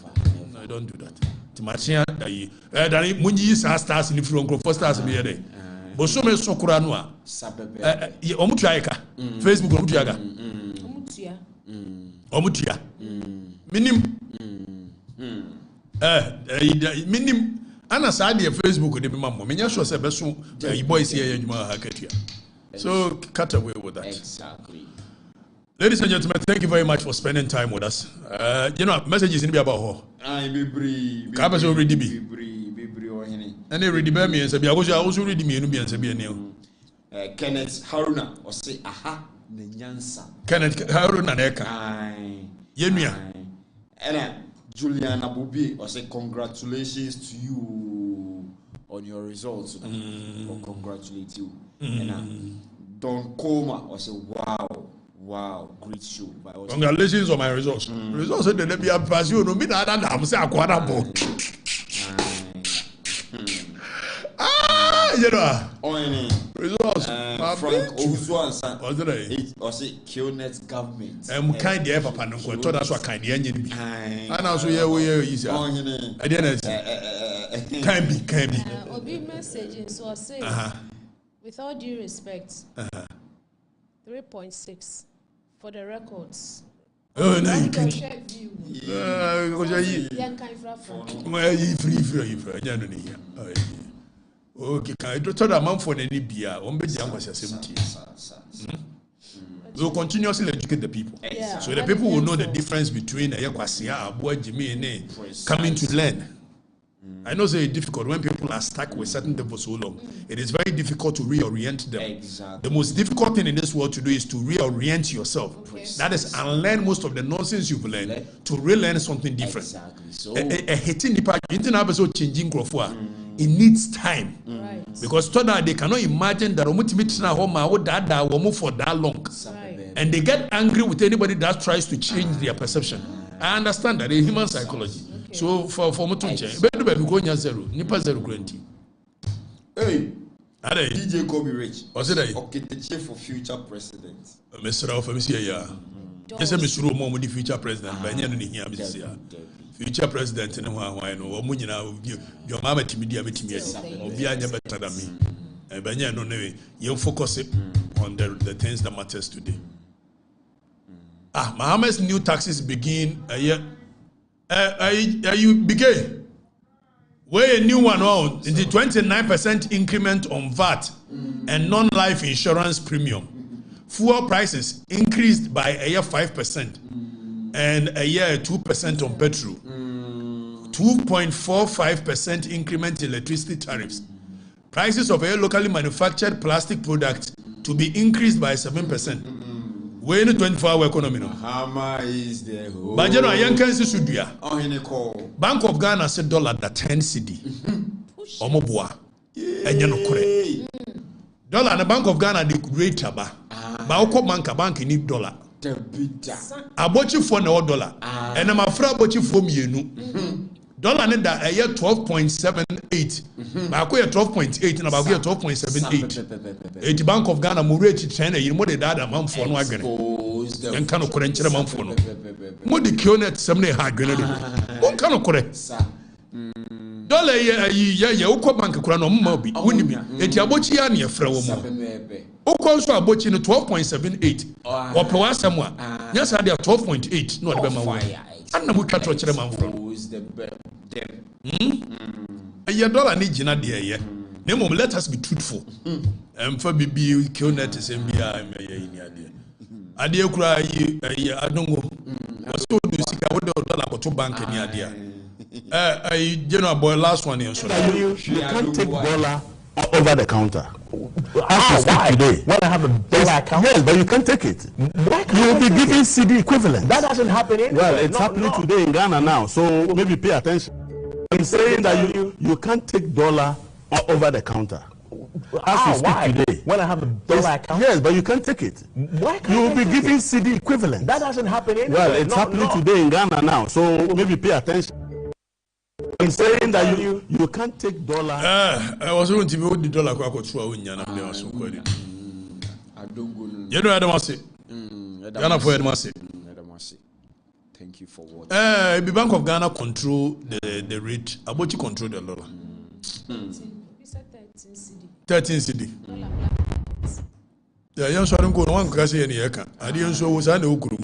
No, I don't do that. Timachia that munyi stars in the front for stars be there. But so me sokura no a. Omutuaika. Facebook omutuaga. Omutua. Minim. Minim ana saade Facebook de be mammo. Menya sure say be so boys here adwuma hakatua. So cut away with that. Exactly. Ladies and gentlemen, thank you very much for spending time with us. You know, messages in about her. Read me. And they read me and say, I also read me and say, Kenneth Haruna or say, aha, Nyansa. Kenneth Haruna Neka. Yemia. And Julian Abubi or say, congratulations to you on your results. Or congratulate you. And Don Koma or say, wow, great show. Congratulations on my results. Results said they be a pass you no me that I'm say akwara bo. You know. Results. Frank Owusu or say Killnet government. Kind the papa no ko to that's what kind the engine be. And also here we easy. I didn't can be. Obi message so say with all due respect. 3.6 for the records. Oh, no, you can. Okay, can I do that amount for any beer? We will continuously educate the people. So the people will know the difference between coming to learn. I know it's difficult when people are stuck with certain things for so long. It is very difficult to reorient them. Exactly. The most difficult thing in this world to do is to reorient yourself. Okay. That is unlearn most of the nonsense you've learned to relearn something different. Exactly. So changing it needs time. Right. Because they cannot imagine that for that long. Right. And they get angry with anybody that tries to change their perception. I understand that in human psychology. Okay. So for Mutunche, baby go nya zero, nipa 0.20. Hey, DJ Kobe Rich. What's it? Okatakyie for future president. Mr. Alpha, Monsieur, yeah. Yes, I'm sure more the future president. But here, future president in Hawaii, no, your mama media or be better than me. But you focus on the things that matters today. Mohammed's new taxes begin a year. You begin. Where a new one on the 29% increment on VAT and non-life insurance premium. Fuel prices increased by a year 5% and a year 2% on petrol. 2.45% increment in electricity tariffs. Prices of locally manufactured plastic products to be increased by 7%. We're in a 24-hour economy now. But you know, Bank of Ghana said dollar that 10 cedi. Omobwa. And you know correct. Dollar and the Bank of Ghana the rate aba. But bank need dollar. Abochi for no dollar. And I'm afraid abochi for me no. Dollar need that a year 12.78. But I 12.8 and about 12.78. The Bank of Ghana more rate China. You more than that amount for no again. And kind of correct amount for no. More the kionet somebody had grenade. One kind of correct. Dollar ya uko bank kura no mmabi. Wunimi. Eti abochi ya ni efra wo mo. Uko so abochi no 12.78. Opewa samwa. Yes I dey 12.8 no dey be ma wo. Anna mu katro kire man from. A dollar ni gina de ye. Nemo let us be truthful. For bibi kionet sembia ni ade. Ade kura yi adongo. So do sika wo dollar ko to bank ni ade. General boy, last one here. You can't take dollar over the counter. Why? Today. When I have a dollar account? Yes, but you can't take it. You will be giving CD equivalent. That doesn't happen anywhere. Well, it's happening today in Ghana now, so maybe pay attention. I'm saying that you can't take dollar over the counter. Why? Today. When I have a dollar account? Yes, but you can't take it. Why can't you will be giving CD equivalent. That doesn't happen anywhere. Well, it's happening today in Ghana now, so maybe pay attention. I'm saying that you can't take dollar. I was going to be the dollar kwa through Unyana. You know, I don't say. Ghana for Edmasi. Thank you for what. The Bank of Ghana control the rate. About you control the dollar. 13 cedi. Yeah, young Swarin go one kasi any eka. I didn't show was an okuru.